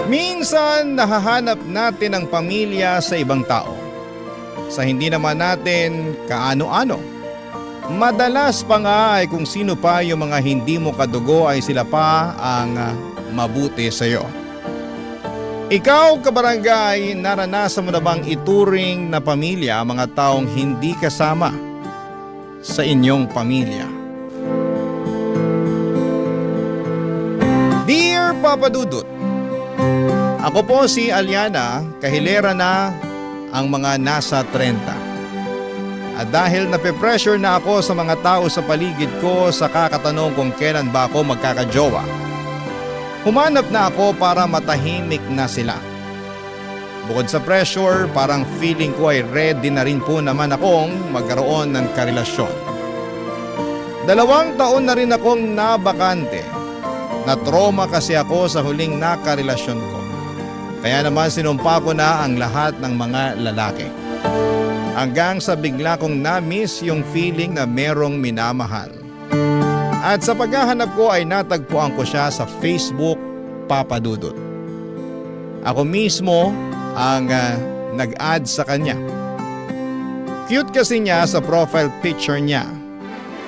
Minsan nahahanap natin ang pamilya sa ibang tao. Sa hindi naman natin kaano-ano. Madalas pa nga ay kung sino pa yung mga hindi mo kadugo ay sila pa ang mabuti sa iyo. Ikaw, kabarangay, naranasan mo na bang ituring na pamilya ang mga taong hindi kasama sa inyong pamilya? Dear Papa Dudut, ako po si Aliana, kahilera na ang mga nasa 30. At dahil nape-pressure na ako sa mga tao sa paligid ko sa kakatanong kung kailan ba ako magkakajowa, humanap na ako para matahimik na sila. Bukod sa pressure, parang feeling ko ay ready na rin po naman akong magkaroon ng karelasyon. 2 taon na rin akong nabakante. Na-trauma kasi ako sa huling nakarelasyon ko. Kaya naman sinumpa ko na ang lahat ng mga lalaki. Hanggang sa bigla kong na-miss yung feeling na merong minamahal. At sa paghahanap ko ay natagpuan ko siya sa Facebook, Papa Dudut. Ako mismo ang nag-add sa kanya. Cute kasi niya sa profile picture niya.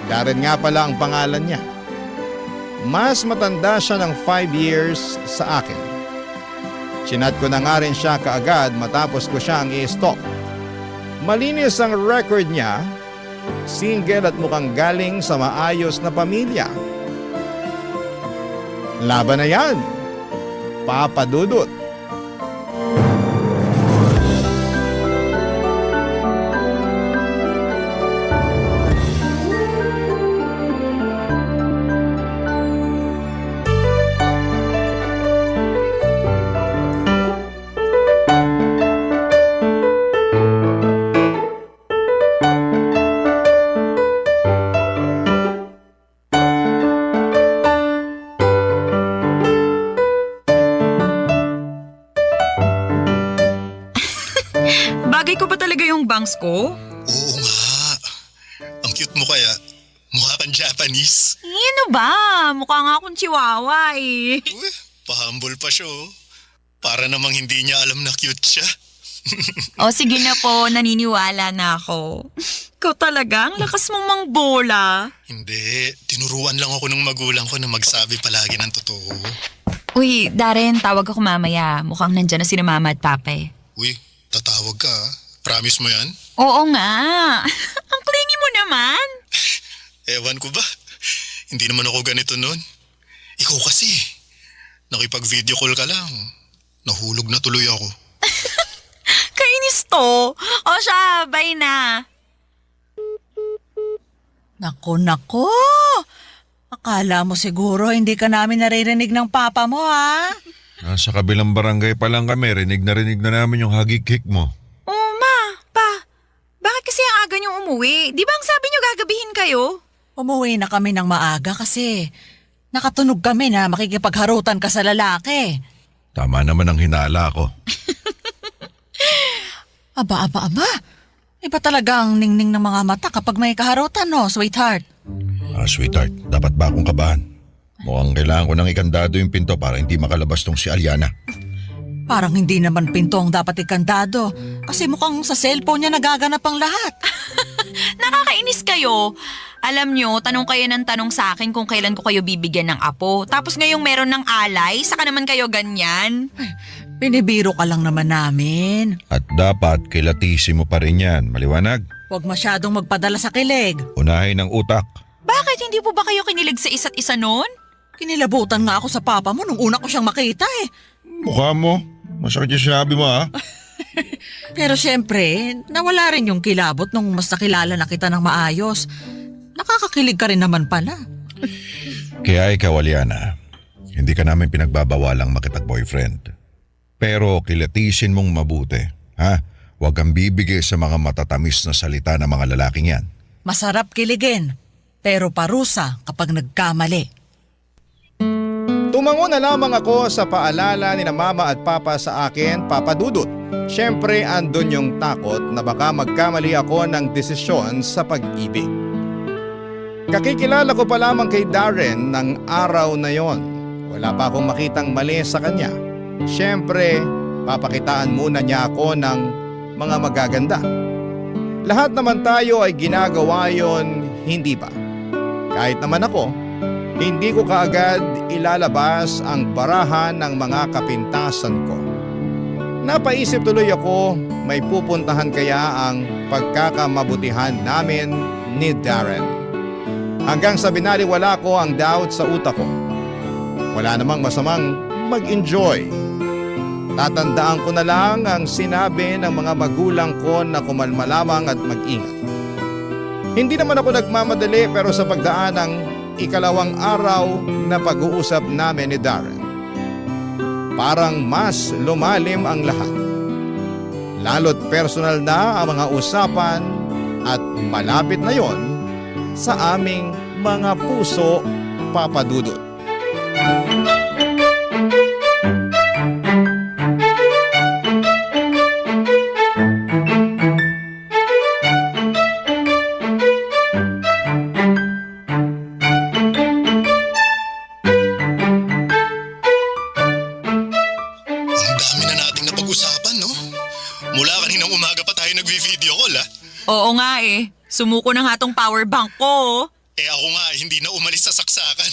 Darren nga pala ang pangalan niya. Mas matanda siya ng 5 years sa akin. Chinat ko na nga rin siya kaagad matapos ko siya ang i-stalk. Malinis ang record niya, single at mukhang galing sa maayos na pamilya. Laban na yan, Papa Dudut. Bagay ko ba talaga yung bangs ko? Oo nga. Ang cute mo kaya. Mukha kang Japanese. Ano ba? Mukha nga akong chihuahua eh. Uy, pa-humble pa siya oh. Para namang hindi niya alam na cute siya. O sige na po, naniniwala na ako. Ikaw talaga, ang lakas mong mangbola. Hindi, tinuruan lang ako ng magulang ko na magsabi palagi ng totoo. Uy, Darren, tawag ako mamaya. Mukhang nandyan na si Mama at Papa eh. Uy, tatawag ka ah. Promise mo yan? Oo nga. Ang clingy mo naman. Ewan ko ba? Hindi naman ako ganito nun. Ikaw kasi. Nakipag-video call ka lang. Nahulog na tuloy ako. Kainis to. O siya, bye na. Nako. Akala mo siguro hindi ka namin naririnig ng papa mo, ha? Nasa kabilang barangay pa lang kami, rinig na namin yung hagik-hik mo. Oh, ma, pa. Bakit kasi ang aga niyong umuwi? Di ba ang sabi niyo gagabihin kayo? Umuwi na kami ng maaga kasi nakatunog kami na makikipagharutan ka sa lalaki. Tama naman ang hinala ko. Aba. Iba talaga ang ningning ng mga mata kapag may kaharutan, no, sweetheart? Sweetheart, dapat ba akong kabahan? Mukhang kailangan ko ng ikandado yung pinto para hindi makalabas tong si Aliana. Parang hindi naman pinto ang dapat ikandado kasi mukhang sa cellphone niya nagaganap ang lahat. Nakakainis kayo. Alam nyo, tanong kayo ng tanong sa akin kung kailan ko kayo bibigyan ng apo. Tapos ngayong meron ng alay, saka naman kayo ganyan. Binibiro ka lang naman namin. At dapat kilatisi mo pa rin yan, maliwanag. Huwag masyadong magpadala sa kilig. Unahin ang utak. Bakit hindi po ba kayo kinilig sa isa't isa noon? Kinilabutan nga ako sa papa mo nung una ko siyang makita eh. Mukha mo. Masakit yung sinabi mo ha. Pero syempre, nawala rin yung kilabot nung mas nakilala na kita ng maayos. Nakakakilig ka rin naman pala. Kaya ikaw, Aliana, hindi ka namin pinagbabawalang makipag-boyfriend. Pero kilatisin mong mabuti, ha? Huwag kang bibigay sa mga matatamis na salita ng mga lalaking yan. Masarap kiligin, pero parusa kapag nagkamali. Tumango na lamang ako sa paalala ni na Mama at Papa sa akin, Papa Dudut. Siyempre andun yung takot na baka magkamali ako ng desisyon sa pag-ibig. Kakikilala ko pa lamang kay Darren ng araw na yon. Wala pa akong makitang mali sa kanya. Siyempre, papakitaan muna niya ako ng mga magaganda. Lahat naman tayo ay ginagawa yon, hindi ba? Kahit naman ako, hindi ko kaagad ilalabas ang barahan ng mga kapintasan ko. Napaisip tuloy ako, may pupuntahan kaya ang pagkakamabutihan namin ni Darren. Hanggang sa binaliwala ko ang doubt sa utak ko. Wala namang masamang mag-enjoy. Tatandaan ko na lang ang sinabi ng mga magulang ko na kumalma lamang at mag-ingat. Hindi naman ako nagmamadali pero sa pagdaan ng ikalawang araw na pag-uusap namin ni Darren, parang mas lumalim ang lahat. Lalo't personal na ang mga usapan at malapit na yon sa aming mga puso, Papa Dudut. Ang dami na nating napag-usapan, no? Mula kaninang umaga pa tayo nagvi-video call, ha? Oo nga eh. Sumuko na nga tong power bank ko. Eh ako nga, hindi na umalis sa saksakan.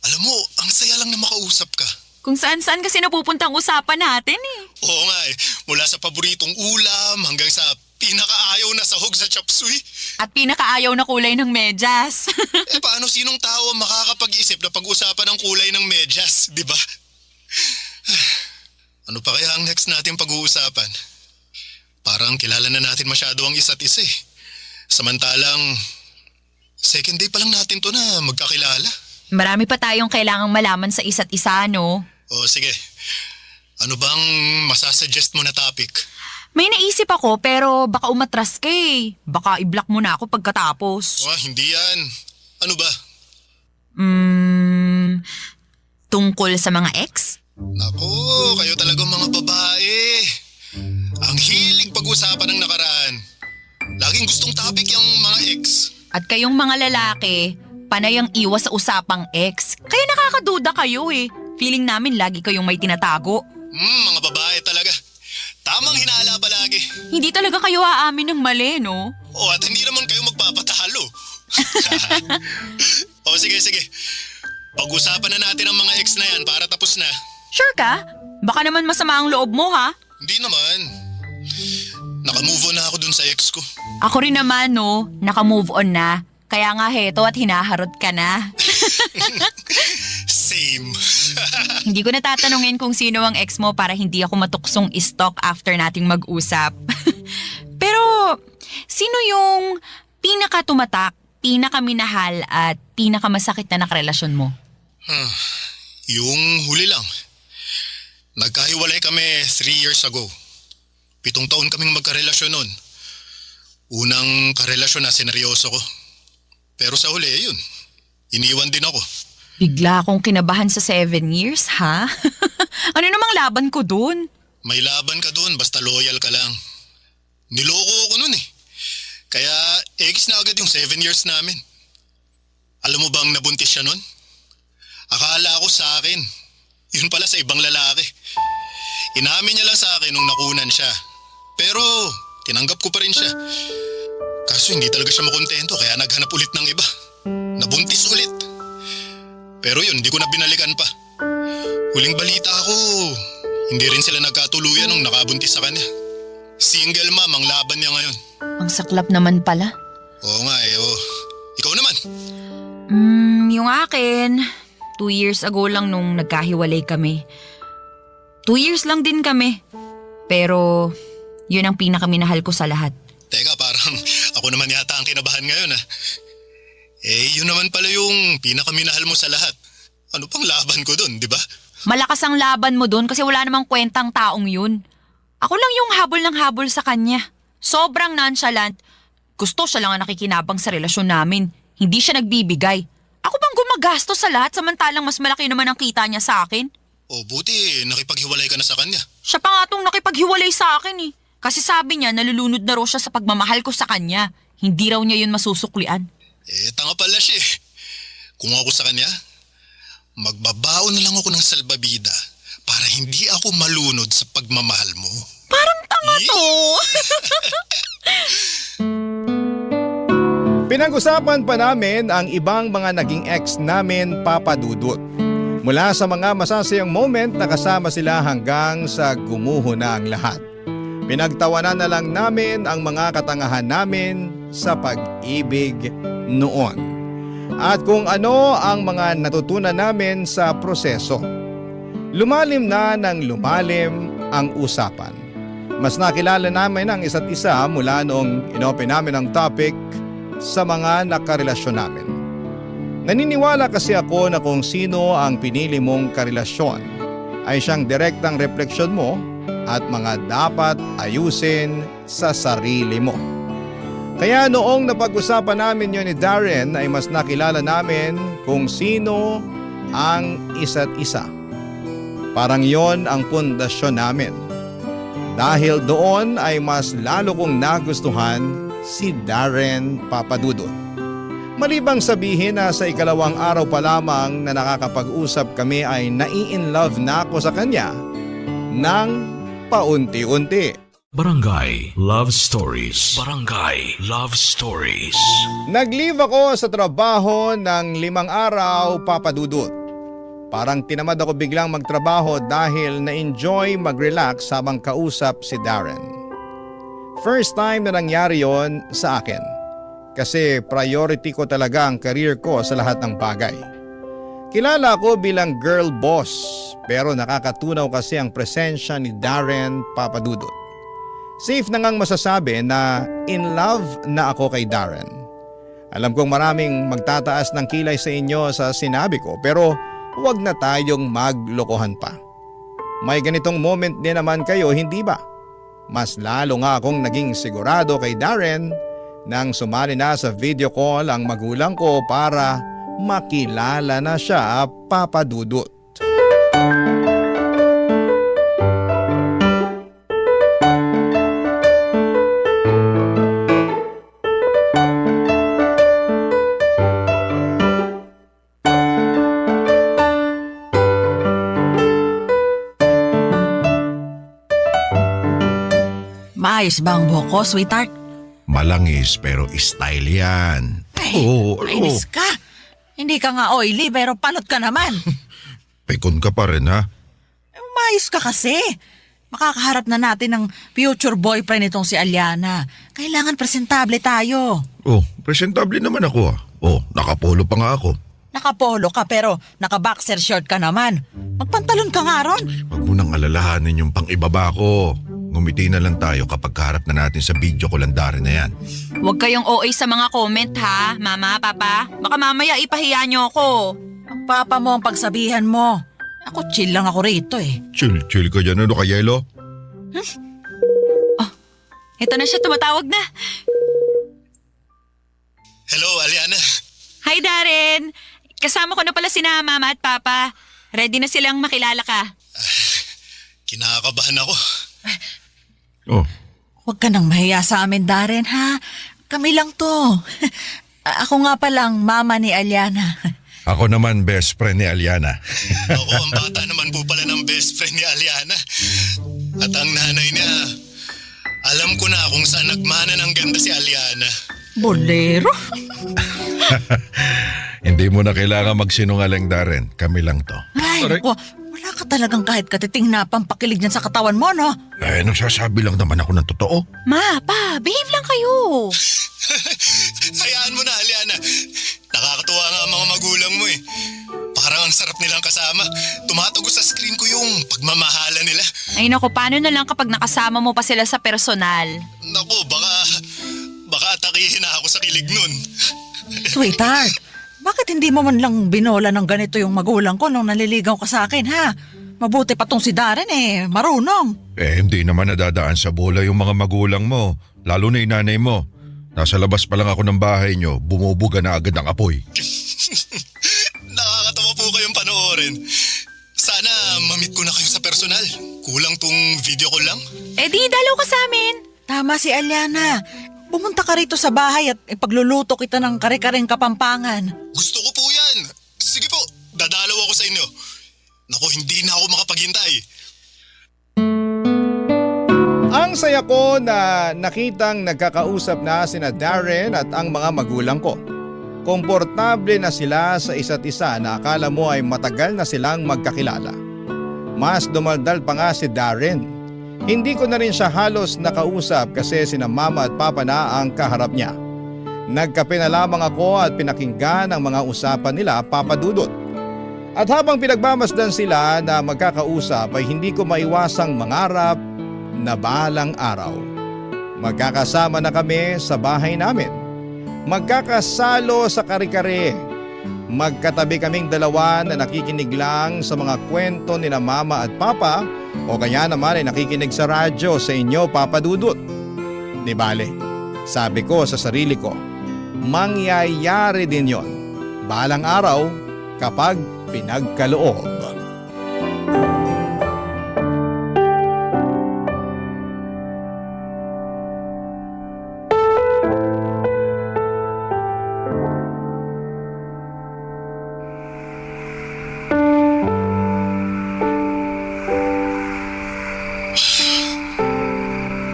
Alam mo, ang saya lang na makausap ka. Kung saan-saan kasi napupunta ang usapan natin eh. Oo nga eh, mula sa paboritong ulam hanggang sa pinakaayaw na sahog sa chop suey. At pinakaayaw na kulay ng medyas. Eh paano sinong tao ang makakapag-isip na pag-usapan ang kulay ng medyas, di ba? Ano pa kaya ang next natin pag-uusapan? Parang kilala na natin masyado ang isa't isa eh. Samantalang, second day pa lang natin to na magkakilala. Marami pa tayong kailangang malaman sa isa't isa, no? O sige, ano bang masasuggest mo na topic? May naisip ako pero baka umatras ka eh. Baka i-block mo na ako pagkatapos. Hindi yan. Ano ba? Tungkol sa mga ex? Nako, kayo talagang mga babae. Ang hilig pag-usapan ng nakaraan. Laging gustong topic yung mga ex. At kayong mga lalaki, panay ang iwas sa usapang ex. Kaya nakakaduda kayo eh. Feeling namin lagi kayong may tinatago. Mga babae talaga. Tamang hinala palagi. Hindi talaga kayo aamin ng mali, no? At hindi naman kayo magpapatalo. Sige. Pag-usapan na natin ang mga ex na yan para tapos na. Sure ka? Baka naman masama ang loob mo, ha? Hindi naman. Naka-move on na ako dun sa ex ko. Ako rin naman, no? Naka-move on na. Kaya nga heto at hinaharot ka na. Same. Hindi ko na tatanungin kung sino ang ex mo para hindi ako matuksong stalk after nating mag-usap. Pero, sino yung pinaka-tumatak, pinaka-minahal at pinaka-masakit na nakarelasyon mo? Yung huli lang. Nagkahiwalay kami 3 years ago. 7 taon kaming magkarelasyon nun. Unang karelasyon na sineryoso ko. Pero sa huli, yun. Iniwan din ako. Bigla akong kinabahan sa 7 years, ha? Ano namang laban ko dun? May laban ka dun, basta loyal ka lang. Niloko ako nun eh. Kaya egis na agad yung 7 years namin. Alam mo bang nabuntis siya nun? Akala ko sa akin. Yun pala sa ibang lalaki. Inamin niya lang sa akin nung nakunan siya. Pero tinanggap ko pa rin siya. Kaso hindi talaga siya makontento kaya naghanap ulit ng iba. Nabuntis ulit. Pero yun, hindi ko na binalikan pa. Huling balita ako, hindi rin sila nagkatuluyan nung nakabuntis sa kanya. Single mom ang laban niya ngayon. Ang saklap naman pala. Oo nga eh, oh. Ikaw naman. Yung akin, 2 years ago lang nung nagkahiwalay kami. 2 years lang din kami. Pero, yun ang pinakaminahal ko sa lahat. Teka, parang ako naman yata ang kinabahan ngayon ah. Eh, yun naman pala yung pinakaminahal mo sa lahat. Ano pang laban ko dun, di ba? Malakas ang laban mo dun kasi wala namang kwentang taong yun. Ako lang yung habol ng habol sa kanya. Sobrang nonchalant. Gusto siya lang ang nakikinabang sa relasyon namin. Hindi siya nagbibigay. Ako bang gumagastos sa lahat samantalang mas malaki naman ang kita niya sa akin? O buti, nakipaghiwalay ka na sa kanya. Siya pa nga tong nakipaghiwalay sa akin eh. Kasi sabi niya nalulunod na raw siya sa pagmamahal ko sa kanya. Hindi raw niya yun masusuklian. Eh, tanga pala siya eh. Kung ako sa kanya, magbabaon na lang ako ng salbabida hindi ako malunod sa pagmamahal mo. Parang tanga to. Pinag-usapan pa namin ang ibang mga naging ex namin, Papa Dudut. Mula sa mga masasayang moment na kasama sila hanggang sa gumuho na ang lahat. Pinagtawanan na lang namin ang mga katangahan namin sa pag-ibig noon. At kung ano ang mga natutunan namin sa proseso. Lumalim na ng lumalim ang usapan. Mas nakilala namin ang isa't isa mula noong inopen namin ang topic sa mga nakarelasyon namin. Naniniwala kasi ako na kung sino ang pinili mong karelasyon ay siyang direktang refleksyon mo at mga dapat ayusin sa sarili mo. Kaya noong napag-usapan namin yun ni Darren ay mas nakilala namin kung sino ang isa't isa. Parang yon ang pundasyon namin. Dahil doon ay mas lalo kong nagustuhan si Darren, Papa Dudut. Malibang sabihin na sa ikalawang araw pa lamang na nakakapag-usap kami ay nai-in-love na ako sa kanya ng paunti-unti. Barangay Love Stories. Barangay Love Stories. Nag-leave ako sa trabaho ng 5 araw, Papa Dudut. Parang tinamad ako biglang magtrabaho dahil na-enjoy mag-relax habang kausap si Darren. First time na nangyari yon sa akin. Kasi priority ko talaga ang career ko sa lahat ng bagay. Kilala ko bilang girl boss pero nakakatunaw kasi ang presensya ni Darren, Papa Dudut. Safe na ngang masasabi na in love na ako kay Darren. Alam kong maraming magtataas ng kilay sa inyo sa sinabi ko pero huwag na tayong maglokohan pa. May ganitong moment din naman kayo, hindi ba? Mas lalo nga akong naging sigurado kay Darren nang sumali na sa video call ang magulang ko para makilala na siya, Papa Dudut. Maayos ba ang buhok ko, sweetheart? Malangis pero style yan. Ay, mainis ka. Hindi ka nga oily pero palot ka naman. Pekon ka pa rin ha? Maayos ka kasi. Makakaharap na natin ng future boyfriend itong si Aliana. Kailangan presentable tayo. Oh, presentable naman ako ah. Oh, nakapolo pa nga ako. Nakapolo ka pero naka-boxer short ka naman. Magpantalon ka nga ron. Huwag mo nang alalahanin yung pang-ibaba ko. Ngumiti na lang tayo kapag kaharap na natin sa video ko landarin na yan. Huwag kayong OA sa mga comment ha, Mama, Papa. Baka mamaya ipahiya niyo ako. Ang papa mo ang pagsabihan mo. Ako chill lang ako rito eh. Chill ka dyan. Ano ka, Yelo? Ito na siya, tumatawag na. Hello, Aliana. Hi, Darren. Kasama ko na pala sina Mama at Papa. Ready na silang makilala ka. Kinakabahan ako. Oh, Huwag ka nang mahiya sa amin, Darren, ha? Kami lang to. Ako nga palang mama ni Aliana. ako naman best friend ni Aliana. Ako ang bata naman po pala ng best friend ni Aliana. At ang nanay niya, alam ko na kung saan nagmana ng ganda si Aliana. Bolero? Hindi mo na kailangan magsinungaling, Darren. Kami lang to. Ay, Aray. naku, wala ka talagang kahit katiting na pampakilig dyan sa katawan mo, no? Eh, nagsasabi lang naman ako ng totoo. Ma, Pa, behave lang kayo. Hayaan mo na, Aliana. Nakakatuwa nga ang mga magulang mo eh. Parang ang sarap nilang kasama. Tumatago sa screen ko yung pagmamahala nila. Ay naku, paano na lang kapag nakasama mo pa sila sa personal? Naku, baka atakihin na ako sa kilig nun. Sweetheart, bakit hindi mo man lang binola ng ganito yung magulang ko nung naliligaw ka sa akin, ha? Mabuti pa tong si Darren eh, marunong. Eh, hindi naman nadadaan sa bola yung mga magulang mo. Lalo na yung nanay mo. Nasa labas pa lang ako ng bahay nyo, bumubuga na agad ang apoy. Nakakatawa po kayong panoorin. Sana mamit ko na kayo sa personal. Kulang tong video ko lang. Eh di, dalaw ka sa amin. Tama si Aliana. Pumunta ka rito sa bahay at ipagluluto kita ng kare-kareng kapampangan. Gusto ko po yan. Sige po, dadalaw ako sa inyo. Naku, hindi na ako makapaghintay. Sayang-saya ko na nakitang nagkakausap na sina Darren at ang mga magulang ko. Komportable na sila sa isa't isa na akala mo ay matagal na silang magkakilala. Mas dumaldal pa nga si Darren. Hindi ko na rin siya halos nakausap kasi sina mama at papa na ang kaharap niya. Nagkape na lamang ako at pinakinggan ang mga usapan nila, Papa Dudut. At habang pinagmamasdan sila na magkakausap ay hindi ko maiwasang mangarap na balang araw magkakasama na kami sa bahay namin. Magkakasalo sa kare-kare. Magkatabi kaming dalawa na nakikinig lang sa mga kwento ni na mama at papa o kaya naman ay nakikinig sa radyo sa inyo, Papa Dudut. Di bale, sabi ko sa sarili ko, mangyayari din yon balang araw kapag pinagkaloob.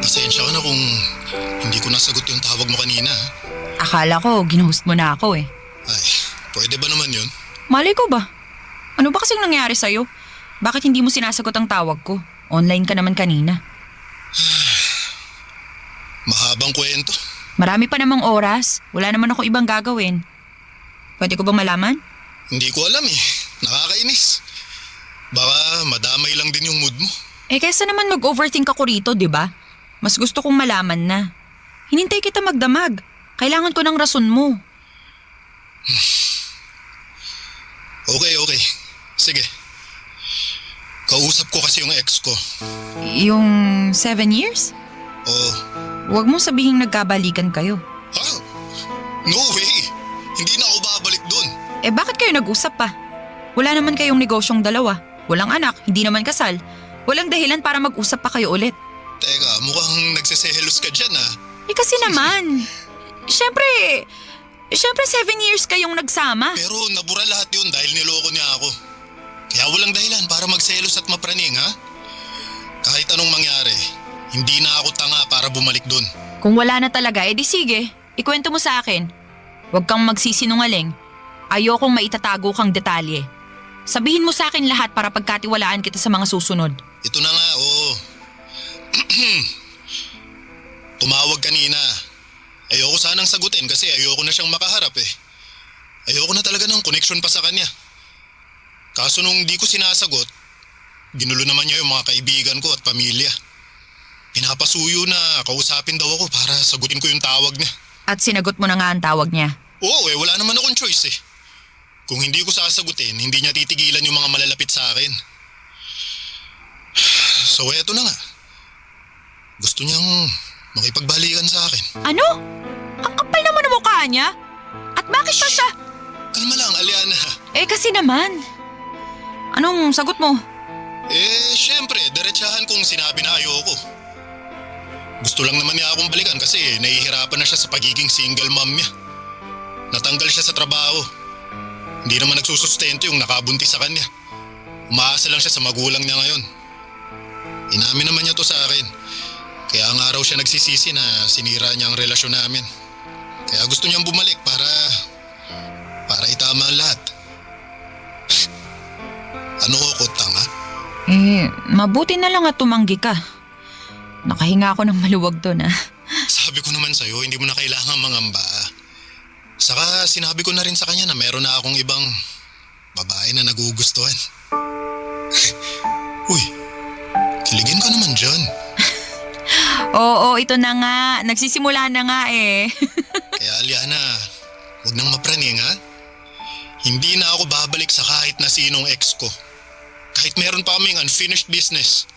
Pasensya ka na kung hindi ko nasagot yung tawag mo kanina. Ha? Akala ko, ginuhost mo na ako eh. Ay, pwede ba naman yun? Malay ko ba? Ano ba kasing nangyari sa'yo? Bakit hindi mo sinasagot ang tawag ko? Online ka naman kanina. Mahabang kwento. Marami pa namang oras. Wala naman ako ibang gagawin. Pwede ko ba malaman? Hindi ko alam eh. Nakakainis. Baka madamay lang din yung mood mo. Eh kaysa naman mag-overthink ako rito, di ba? Mas gusto kong malaman na. Hinintay kita magdamag. Kailangan ko ng rason mo. Okay. Sige. Kausap ko kasi yung ex ko. Yung 7 years? Oo. Huwag mong sabihing nagkabalikan kayo. Ha? No way! Hindi na ako babalik dun. Eh bakit kayo nag-usap pa? Wala naman kayong negosyong dalawa. Walang anak, hindi naman kasal. Walang dahilan para mag-usap pa kayo ulit. Teka, mukhang nagseselos ka dyan ah. Eh kasi naman. Siyempre 7 years kayong nagsama. Pero nabura lahat yun dahil niloko niya ako. Kaya walang dahilan para magselos at mapraning ha? Kahit anong mangyari, hindi na ako tanga para bumalik dun. Kung wala na talaga, edi sige. Ikwento mo sa akin. Huwag kang magsisinungaling. Ayokong maitatago kang detalye. Sabihin mo sa akin lahat para pagkatiwalaan kita sa mga susunod. Ito na nga, oo. Tumawag kanina. Ayoko sanang sagutin kasi ayoko na siyang makaharap eh. Ayoko na talaga ng connection pa sa kanya. Kaso nung di ko sinasagot, ginulo naman niya yung mga kaibigan ko at pamilya. Pinapasuyo na kausapin daw ako para sagutin ko yung tawag niya. At sinagot mo na nga ang tawag niya. Oo wala naman akong choice eh. Kung hindi ko sasagutin, hindi niya titigilan yung mga malalapit sa akin. So eto na nga. Gusto niyang makipagbalikan sa akin. Ano? Ang kapal naman ang mukha niya. At bakit pa siya? Kalma lang, Aliana. Eh kasi naman. Anong sagot mo? Syempre, diretsahan kong sinabi na ayoko. Gusto lang naman niya akong balikan kasi nahihirapan na siya sa pagiging single mom niya. Natanggal siya sa trabaho. Hindi naman nagsusustento yung nakabuntis sa kanya. Umaasa lang siya sa magulang niya ngayon. Inamin naman niya to sa akin. Kaya nga raw siya nagsisisi na sinira niya ang relasyon namin. Kaya gusto niyang bumalik para itama ang lahat. Ano ko, tanga? Mabuti na lang at tumanggi ka. Nakahinga ako ng maluwag doon Sabi ko naman sa'yo, hindi mo na kailangan mangamba. Saka sinabi ko na rin sa kanya na meron na akong ibang babae na nagugustuhan. Uy, kiligin ka naman dyan. Oo, ito na nga. Nagsisimula na nga eh. Kaya Aliana, huwag nang mapraning ha. Hindi na ako babalik sa kahit na sinong ex ko. Kahit meron pa kaming unfinished business,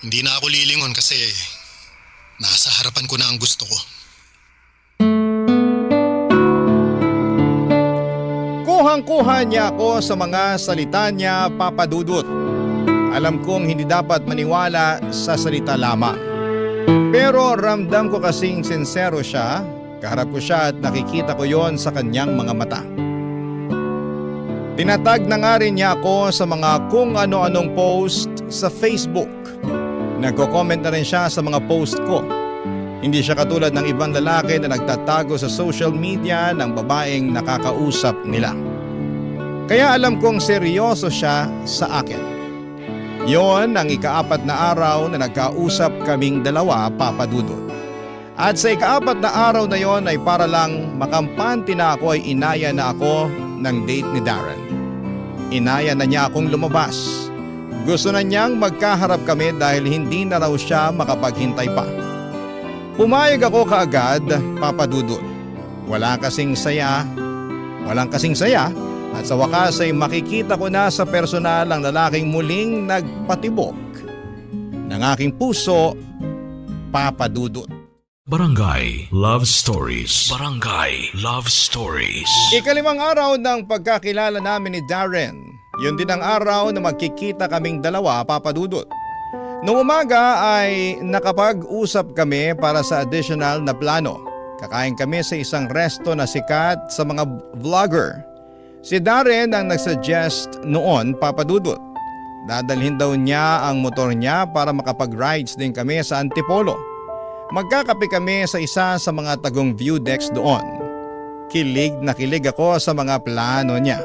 hindi na ako lilingon kasi nasa harapan ko na ang gusto ko. Kuhang-kuha niya ako sa mga salita niya, Papa Dudut. Alam kong hindi dapat maniwala sa salita lamang. Pero ramdam ko kasing sincero siya, kaharap ko siya at nakikita ko yon sa kanyang mga mata. Tinatag na nga rin niya ako sa mga kung ano-anong post sa Facebook Nagko-comment na rin siya sa mga post ko. Hindi siya katulad ng ibang lalaki na nagtatago sa social media ng babaeng nakakausap nila. Kaya alam kong seryoso siya sa akin. Yon ang ika-4 na araw na nagkausap kaming dalawa, Papa Dudut. At sa ika-4 na araw na yon ay para lang makampante na ako ay inaya na ako ng date ni Darren. Inaya na niya akong lumabas. Gusto na niyang magkaharap kami dahil hindi na raw siya makapaghintay pa. Pumayag ako kaagad, Papa Dudut. Walang kasing saya at sa wakas ay makikita ko na sa personal ang lalaking muling nagpatibok ng aking puso, Papa Dudut. Barangay Love Stories. Barangay Love Stories. Ika-5 araw ng pagkakilala namin ni Darren. Yun din ang araw na magkikita kaming dalawa, Papa Dudut. Noong umaga ay nakapag-usap kami para sa additional na plano. Kakain kami sa isang resto na sikat sa mga vlogger. Si Darren ang nagsuggest noon, Papa Dudut. Dadalhin daw niya ang motor niya para makapag-rides din kami sa Antipolo. Magkakape kami sa isa sa mga tagong view decks doon. Kilig na kilig ako sa mga plano niya.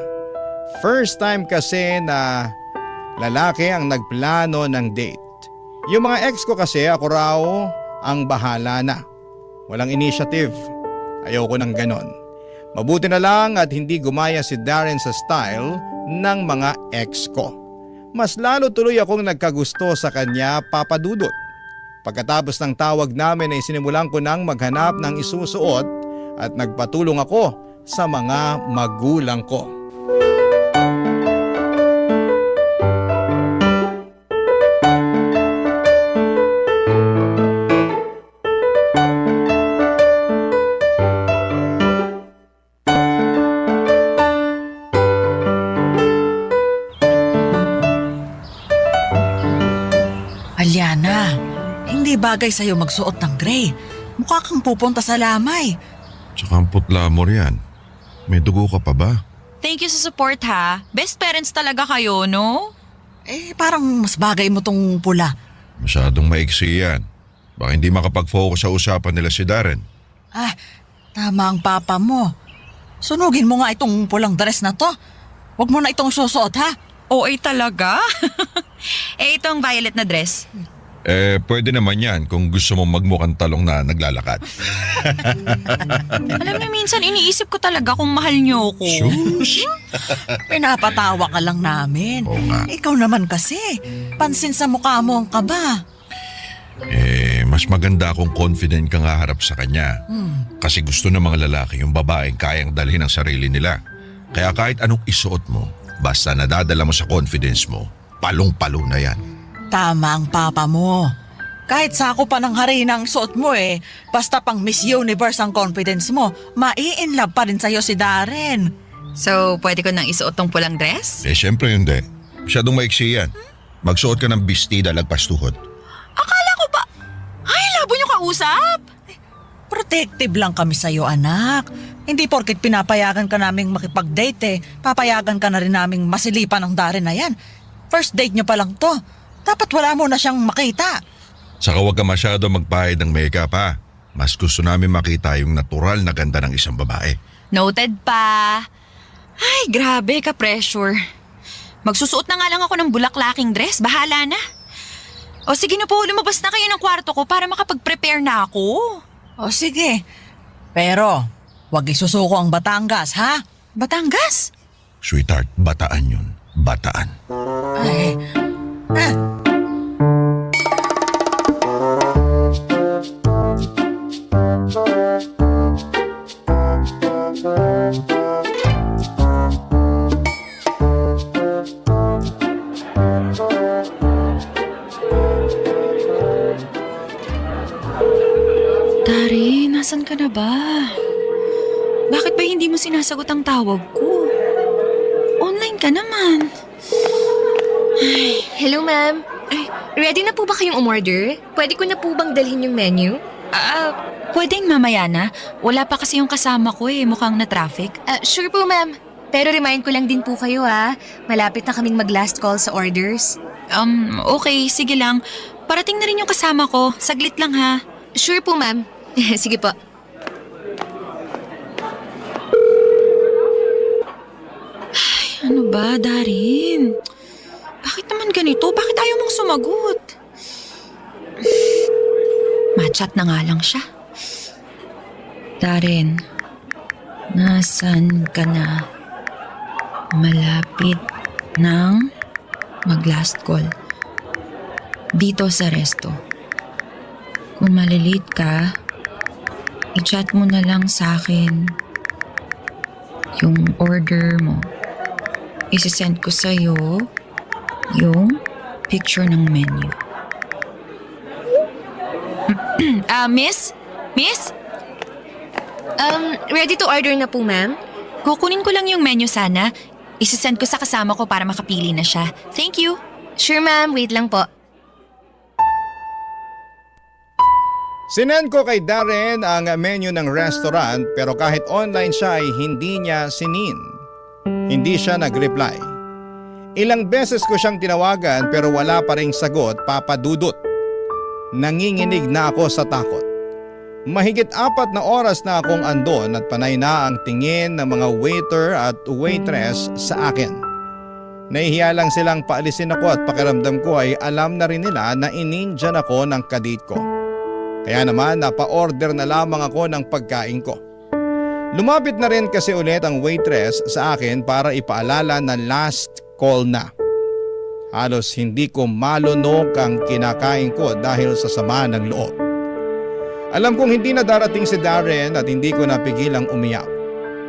First time kasi na lalaki ang nagplano ng date. Yung mga ex ko kasi ako raw ang bahala na. Walang initiative. Ayoko ng ganon. Mabuti na lang at hindi gumaya si Darren sa style ng mga ex ko. Mas lalo tuloy akong nagkagusto sa kanya, Papa Dudut. Pagkatapos ng tawag namin ay sinimulan ko nang maghanap ng isusuot at nagpatulong ako sa mga magulang ko. Aliana, hindi bagay sa'yo magsuot ng gray. Mukha kang pupunta sa lamay. Tsaka ang putla mo riyan. May dugo ka pa ba? Thank you sa support ha. Best parents talaga kayo, no? Parang mas bagay mo tong pula. Masyadong maiksi yan. Baka hindi makapag-focus sa usapan nila si Darren. Tama ang papa mo. Sunugin mo nga itong pulang dress na to. Huwag mo na itong susuot, ha? OA talaga? Itong violet na dress. Pwede naman yan kung gusto mong magmukhang talong na naglalakad. Alam niyo, minsan iniisip ko talaga kung mahal niyo ako. Shush! Pinapatawa ka lang namin. Oo nga. Ikaw naman kasi. Pansin sa mukha mo ang kaba. Mas maganda kung confident kang haharap sa kanya. Kasi gusto ng mga lalaki yung babaeng kayang dalhin ang sarili nila. Kaya kahit anong isuot mo, basta nadadala mo sa confidence mo, palong-palo na yan. Tama ang papa mo. Kahit sako pa ng harina ang suot mo basta pang Miss Universe ang confidence mo, mai-inlove pa rin sa'yo si Darren. So, pwede ko nang isuot tong pulang dress? Siyempre hindi. Masyadong maiksi yan. Magsuot ka ng bestida lagpas tuhod. Akala ko ba? Ay, labo niyo kausap! Protective lang kami sa'yo, anak. Hindi porket pinapayagan ka naming makipag-date papayagan ka na rin naming masilipan ng Darren na yan. First date nyo pa lang to. Dapat wala mo na siyang makita. Saka huwag ka masyado magpahid ng makeup ha. Mas gusto namin makita yung natural na ganda ng isang babae. Noted pa. Ay, grabe ka-pressure. Magsusuot na nga lang ako ng bulaklaking dress. Bahala na. O sige na po, lumabas na kayo ng kwarto ko para makapag-prepare na ako. O sige. Pero, wag isusuko ang Batangas, ha? Batangas? Sweetheart, bataan yun. Bataan. Ay, Dari, nasan ka na ba? Bakit ba hindi mo sinasagot ang tawag ko? Online ka naman. Hello, ma'am. Ay, ready na po ba kayong umorder? Pwede ko na po bang dalhin yung menu? Pwedeng mamaya na. Wala pa kasi yung kasama ko mukhang na-traffic. Sure po, ma'am. Pero remind ko lang din po kayo, ha. Malapit na kaming mag-last call sa orders. Okay, sige lang. parating na rin yung kasama ko. Saglit lang ha. Sure po, ma'am. Sige po. Ano ba, Darin? Bakit naman ganito? Bakit ayaw mong sumagot? Machat na nga lang siya. Darin, nasan ka na? Malapit nang mag-last call. Dito sa resto. Kung malilit ka, i-chat mo na lang sa akin yung order mo. Isisend ko sa'yo yung picture ng menu. Miss? Miss? Ready to order na po, ma'am? Kukunin ko lang yung menu sana. Isisend ko sa kasama ko para makapili na siya. Thank you. Sure, ma'am. Wait lang po. Sinend ko kay Darren ang menu ng restaurant pero kahit online siya ay hindi niya sinin. Hindi siya nag-reply. Ilang beses ko siyang tinawagan pero wala pa ring sagot, Papa Dudut. Nanginginig na ako sa takot. Mahigit 4 na oras na akong andon at panay na ang tingin ng mga waiter at waitress sa akin. Nahihiya lang silang paalisin ako at pakiramdam ko ay alam na rin nila na inindyan ako ng kadate ko. Kaya naman napa-order na lamang ako ng pagkain ko. Lumapit na rin kasi ulit ang waitress sa akin para ipaalala na last call na. Halos hindi ko malunok ang kinakain ko dahil sa sama ng loob. Alam kong hindi na darating si Darren at hindi ko napigilang umiyak.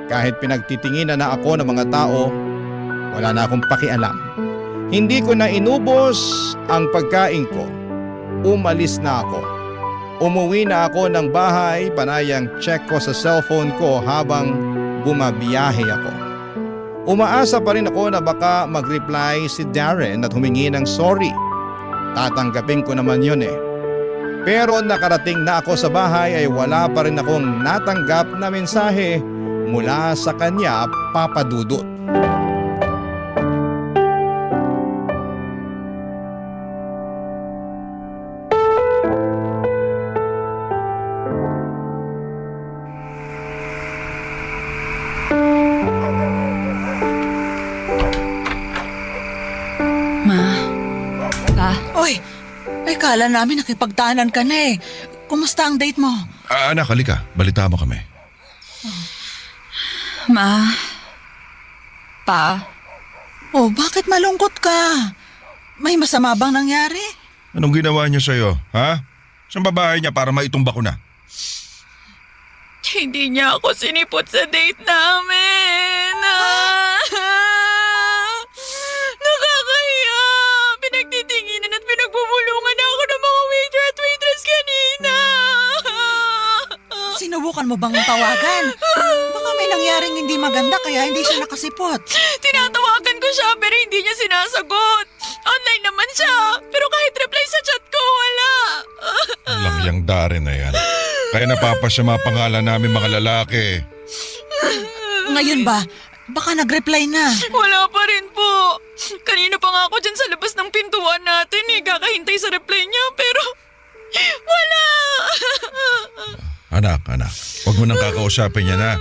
Kahit pinagtitinginan na ako ng mga tao, wala na akong pakialam. Hindi ko na inubos ang pagkain ko. Umalis na ako. Umuwi na ako ng bahay, panayang check ko sa cellphone ko habang bumabiyahe ako. Umaasa pa rin ako na baka mag-reply si Darren at humingi ng sorry. Tatanggapin ko naman yun eh. Pero nakarating na ako sa bahay ay wala pa rin akong natanggap na mensahe mula sa kanya, Papa Dudut. Oy, ay kala namin nakipagtanan ka na eh. Kumusta ang date mo? Anak, halika. Balita mo kami. Ma. Pa. Oh, bakit malungkot ka? May masama bang nangyari? Anong ginawa niya sa'yo, ha? Saan babae niya para maitumba ko na? Hindi niya ako sinipot sa date namin. Nakakahiya. Pinagtitinginan at pinagbubulungan ako ng mga waiter at waitress kanina. Sinubukan mo bang tawagan? Baka may nangyaring hindi maganda kaya hindi siya nakasipot. Tinatawagan ko siya pero hindi niya sinasagot. Online naman siya pero kahit reply sa chat ko wala. Lang yang Darren na yan. Kaya napapasama pangalan namin mga lalaki. Ngayon ba? Baka nag-reply na. Wala pa rin po. Kanina pa nga ako dyan sa labas ng pintuan natin kakahintay sa reply niya pero wala. Anak, huwag mo nang kakausapin yan ha.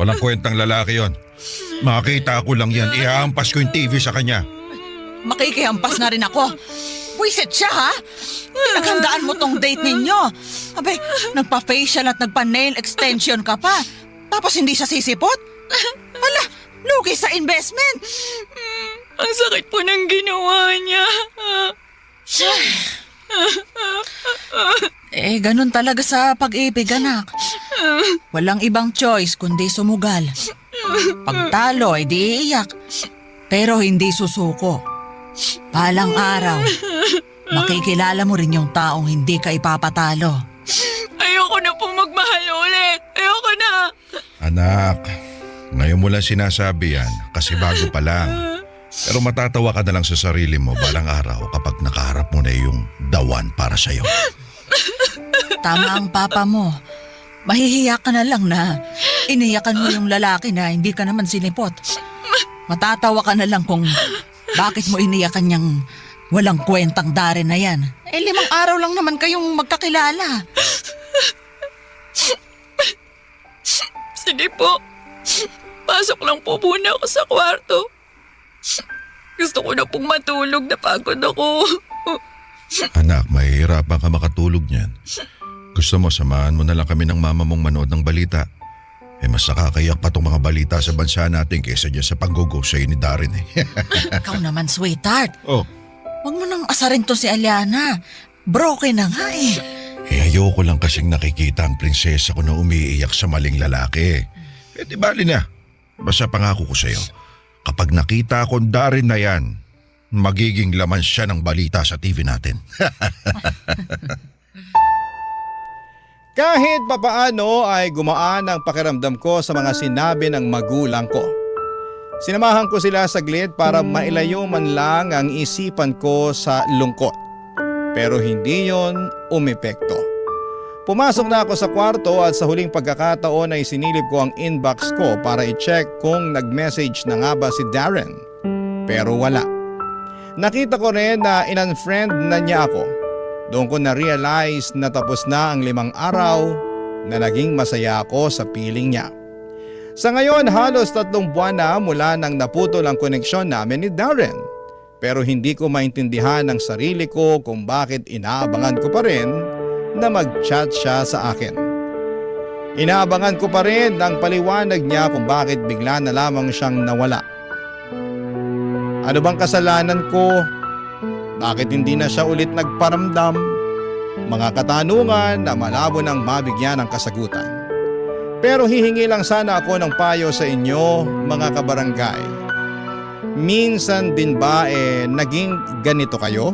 Walang kwentang lalaki yon. Makakita ko lang yan, ihahampas ko yung TV sa kanya. Makikihampas na rin ako. Wisit siya ha? Pinaghandaan mo tong date ninyo. Abay, nagpa-facial at nagpa-nail extension ka pa. Tapos hindi siya sisipot? Hala, lugi sa investment. Ang sakit po ng ginawa niya. Ganun talaga sa pag-ibig, anak. Walang ibang choice kundi sumugal. Pagtalo, di iiyak. Pero hindi susuko. Palang araw, makikilala mo rin yung taong hindi ka ipapatalo. Ayoko na po magmahal ulit. Ayoko na. Anak, ngayon mo lang sinasabi yan kasi bago pa lang. Pero matatawa ka na lang sa sarili mo balang araw kapag nakaharap mo na yung the one para sa'yo. Tama ang papa mo. Mahihiya ka na lang na iniyakan mo yung lalaki na hindi ka naman sinipot. Matatawa ka na lang kung bakit mo iniyakan niyang Walang kwentang Darren na yan. 5 araw lang naman kayong magkakilala. Sige po. Pasok lang po muna ako sa kwarto. Gusto ko na pong matulog, napagod ako. Anak, mahihirapan ka makatulog niyan. Gusto mo samahan mo na lang kami ng mama mong manood ng balita. Mas nakakayak pa tong mga balita sa bansa natin kaysa dyan sa panggugo sa'yo ni Darren eh. Ikaw naman, sweetheart. Oh, Huwag mo nang asarin to si Aliana. Broken na nga eh. ayoko lang kasing nakikita ang prinsesa ko na umiiyak sa maling lalaki. Di bali na. Basta pangako ko sa'yo, kapag nakita ko Darren na yan, magiging laman siya ng balita sa TV natin. Kahit papaano ay gumaan ang pakiramdam ko sa mga sinabi ng magulang ko. Sinamahan ko sila saglit para mailayo man lang ang isipan ko sa lungkot. Pero hindi yon umepekto. Pumasok na ako sa kwarto at sa huling pagkakataon ay sinilip ko ang inbox ko para i-check kung nag-message na nga ba si Darren. Pero wala. Nakita ko rin na in-unfriend na niya ako. Doon ko na-realize na tapos na ang 5 araw na naging masaya ako sa piling niya. Sa ngayon, halos 3 buwan na mula nang naputol ang koneksyon namin ni Darren. Pero hindi ko maintindihan ang sarili ko kung bakit inaabangan ko pa rin na mag-chat siya sa akin. Inaabangan ko pa rin ang paliwanag niya kung bakit bigla na lamang siyang nawala. Ano bang kasalanan ko? Bakit hindi na siya ulit nagparamdam? Mga katanungan na malabo nang mabigyan ng kasagutan. Pero hihingi lang sana ako ng payo sa inyo, mga kabarangay. Minsan din ba naging ganito kayo?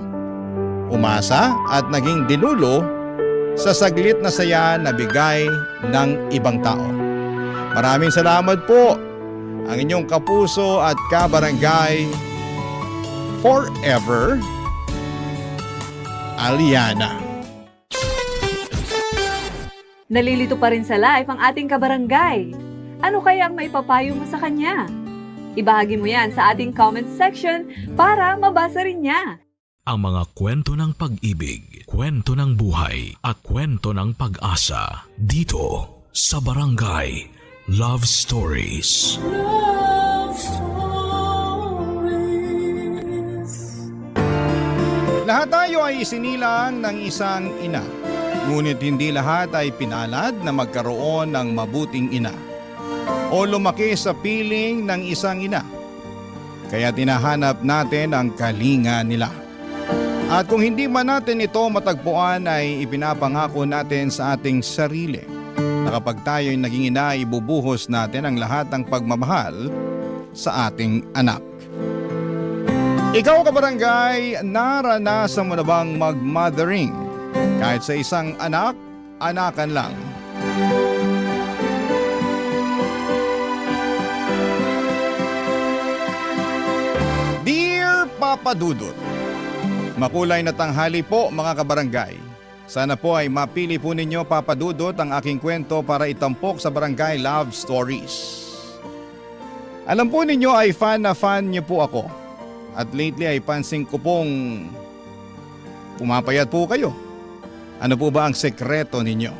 Umasa at naging dinulo sa saglit na saya na bigay ng ibang tao. Maraming salamat po, ang inyong kapuso at kabarangay forever, Aliana. Nalilito pa rin sa life ang ating kabarangay. Ano kaya ang maipapayo mo sa kanya? Ibahagi mo yan sa ating comment section para mabasa rin niya. Ang mga kwento ng pag-ibig, kwento ng buhay, at kwento ng pag-asa dito sa Barangay Love Stories. Lahat tayo ay isinilang ng isang ina. Ngunit hindi lahat ay pinalad na magkaroon ng mabuting ina o lumaki sa piling ng isang ina. Kaya tinahanap natin ang kalinga nila. At kung hindi man natin ito matagpuan ay ipinapangako natin sa ating sarili na kapag tayo'y naging ina, ibubuhos natin ang lahat ng pagmamahal sa ating anak. Ikaw kabarangay, naranasan mo na bang mag-mothering? Kahit sa isang anak, anakan lang. Dear Papa Dudut, makulay na tanghali po mga kabarangay. Sana po ay mapili po ninyo Papa Dudut ang aking kwento para itampok sa Barangay Love Stories. Alam po ninyo ay fan na fan niyo po ako. At lately ay pansin ko pong pumapayat po kayo. Ano po ba ang sekreto ninyo?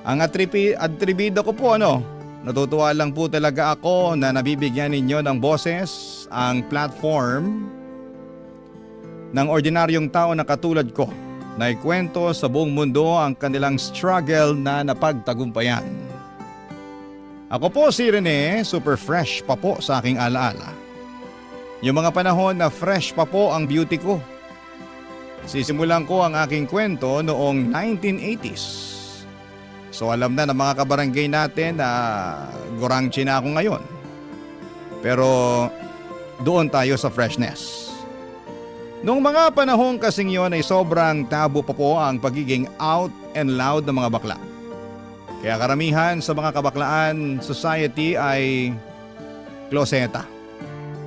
Ang atribido ko po natutuwa lang po talaga ako na nabibigyan ninyo ng boses ang platform ng ordinaryong tao na katulad ko na ikwento sa buong mundo ang kanilang struggle na napagtagumpayan. Ako po si Rene, super fresh pa po sa aking alaala. Yung mga panahon na fresh pa po ang beauty ko. Sisimulan ko ang aking kwento noong 1980s. So alam na ng mga kabarangay natin na gurangchi na ako ngayon. Pero doon tayo sa freshness. Noong mga panahon kasing yon ay sobrang tabu pa po ang pagiging out and loud ng mga bakla. Kaya karamihan sa mga kabaklaan society ay kloseta.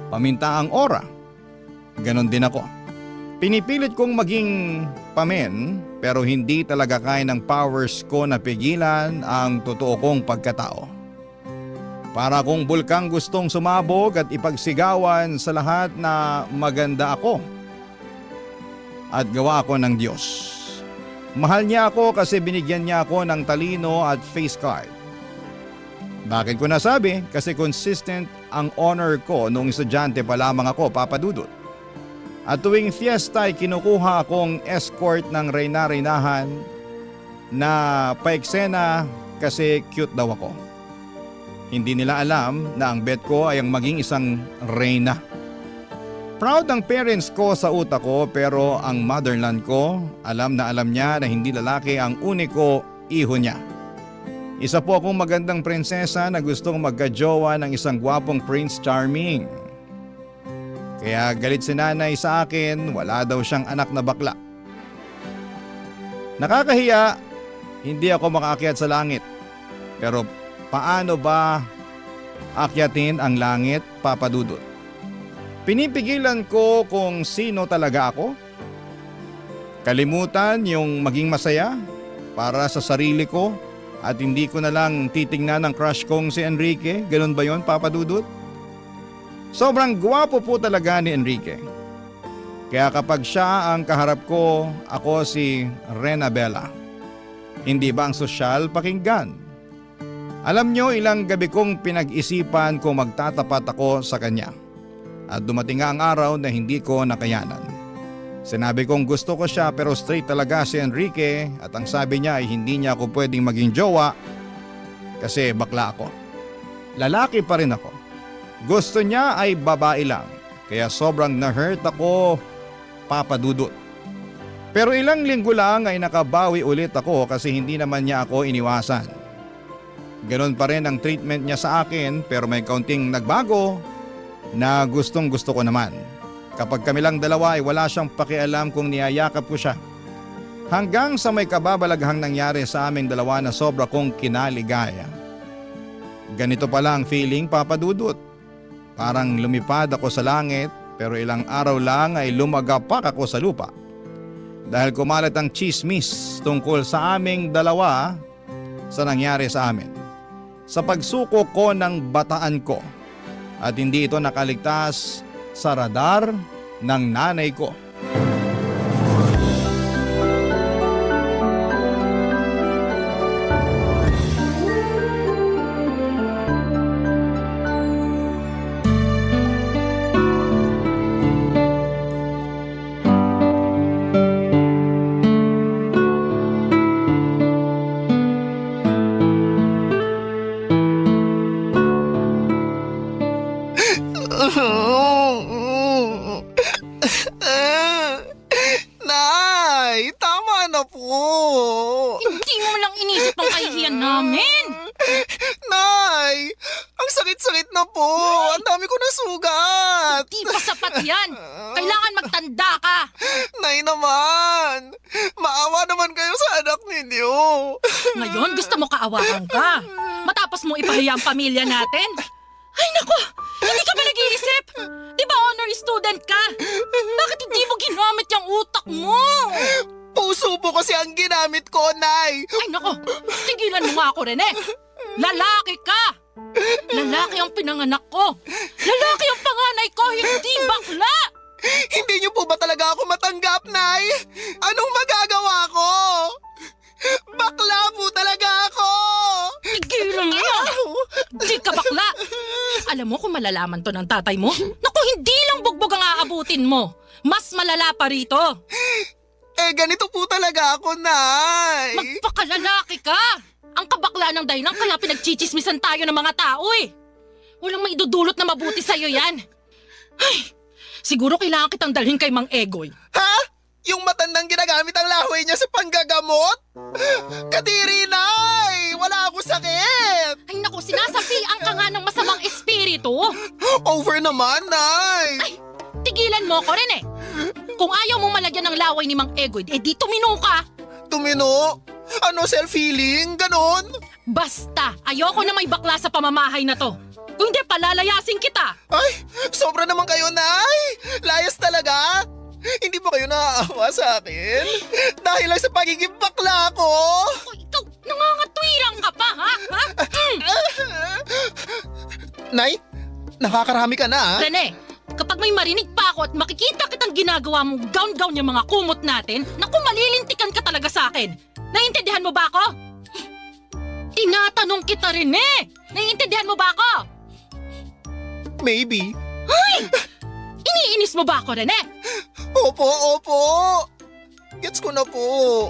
Paminta ang ora. Ganon din ako. Pinipilit kong maging pamen pero hindi talaga kaya ng powers ko na pigilan ang totoo kong pagkatao. Para kung bulkang gustong sumabog at ipagsigawan sa lahat na maganda ako. at gawa ako ng Diyos. Mahal niya ako kasi binigyan niya ako ng talino at face card. Bakit ko nasabi? Kasi consistent ang honor ko noong estudyante pa lamang ako, Papa Dudut. At tuwing fiesta ay kinukuha akong escort ng reyna-reynahan na paeksena kasi cute daw ako. Hindi nila alam na ang bet ko ay ang maging isang reyna. Proud ang parents ko sa utak ko pero ang motherland ko alam na alam niya na hindi lalaki ang uniko iho niya. Isa po akong magandang prinsesa na gustong magkajowa ng isang gwapong Prince Charming. Kaya galit si nanay sa akin, wala daw siyang anak na bakla. Nakakahiya, hindi ako makaakyat sa langit. Pero paano ba akyatin ang langit, Papa Dudut? Pinipigilan ko kung sino talaga ako. Kalimutan yung maging masaya para sa sarili ko at hindi ko na lang titingnan ang crush kong si Enrique. Ganun ba yon, Papa Dudut? Sobrang gwapo po talaga ni Enrique. Kaya kapag siya ang kaharap ko, ako si Rena Bella. Hindi ba ang sosyal pakinggan? Alam nyo, ilang gabi kong pinag-isipan kung magtatapat ako sa kanya. At dumating nga ang araw na hindi ko nakayanan. Sinabi kong gusto ko siya pero straight talaga si Enrique at ang sabi niya ay hindi niya ako pwedeng maging jowa kasi bakla ako. Lalaki pa rin ako. Gusto niya ay babae lang kaya sobrang na-hurt ako, Papa Dudut. Pero ilang linggo lang ay nakabawi ulit ako kasi hindi naman niya ako iniwasan. Ganon pa rin ang treatment niya sa akin pero may kaunting nagbago na gustong gusto ko naman. Kapag kami lang dalawa ay wala siyang pakialam kung niyayakap ko siya. Hanggang sa may kababalaghang nangyari sa aming dalawa na sobra kong kinaligaya. Ganito pala ang feeling, Papa Dudut. Parang lumipad ako sa langit pero ilang araw lang ay lumagapak ako sa lupa. Dahil kumalat ang chismis tungkol sa aming dalawa sa nangyari sa amin. Sa pagsuko ko ng bataan ko at hindi ito nakaligtas sa radar ng nanay ko. Nay, tama na po. Hindi mo lang inisip ang kahihiyan namin. Nay, ang sakit-sakit na po. Ang dami ko na sugat. Di pa sapat yan. Kailangan magtanda ka. Nay naman, maawa naman kayo sa anak ninyo. Ngayon gusto mo kaawakan ka. Matapos mo ipahiya ang pamilya natin. Ay nako, hindi ka ba nag-iisip? Di ba honor student ka? Bakit hindi mo ginamit yung utak mo? Puso po kasi ang ginamit ko, Nay. Ay nako, tigilan mo nga ako, Rene. Lalaki ka. Lalaki ang pinanganak ko. Lalaki ang panganay ko, hindi bakla. Hindi niyo po ba talaga ako matanggap, Nay? Anong magagawa ko? Bakla po talaga ako! Tigilan mo yan. Di ka bakla. Alam mo kung malalaman to ng tatay mo? Naku, hindi lang bugbog ang aabutin mo. Mas malala pa rito. Eh, ganito po talaga ako, Nay. Magpakalalaki ka. Ang kabakla ng dahilan kaya pinagchichismisan tayo ng mga tao eh. Walang maidudulot na mabuti sa'yo yan. Ay, siguro kailangan kitang dalhin kay Mang Egoy. Ha? Yung matandang ginagamit ang lahoy niya sa panggagamot? Kadiri, Nay! Wala akong sakit! Ay naku, sinasabihan ka nga ng masamang espiritu. Over naman, Nay! Ay, tigilan mo ko rin eh. Kung ayaw mong malagyan ng laway ni Mang Egoy, eh di tumino ka. Tumino? Ano, self-healing? Ganon? Basta, ayoko na may bakla sa pamamahay na to. Kung hindi, palalayasin kita. Ay, sobra naman kayo, Nay! Layas talaga! Hindi ba kayo naaawa sa akin? Dahil lang sa pagiging bakla ko! O, ikaw, nangangatwirang ka pa, ha? Nay, nakakarami ka na, ah. Rene, Kapag may marinig pa ako at makikita kitang ginagawa mong gown-gown yung mga kumot natin, naku, malilintikan ka talaga sa akin. Naiintindihan mo ba ako? Tinatanong kita rin eh! Naiintindihan mo ba ako? Maybe. Iniinis mo ba ako rin eh? Opo. Gets ko na po.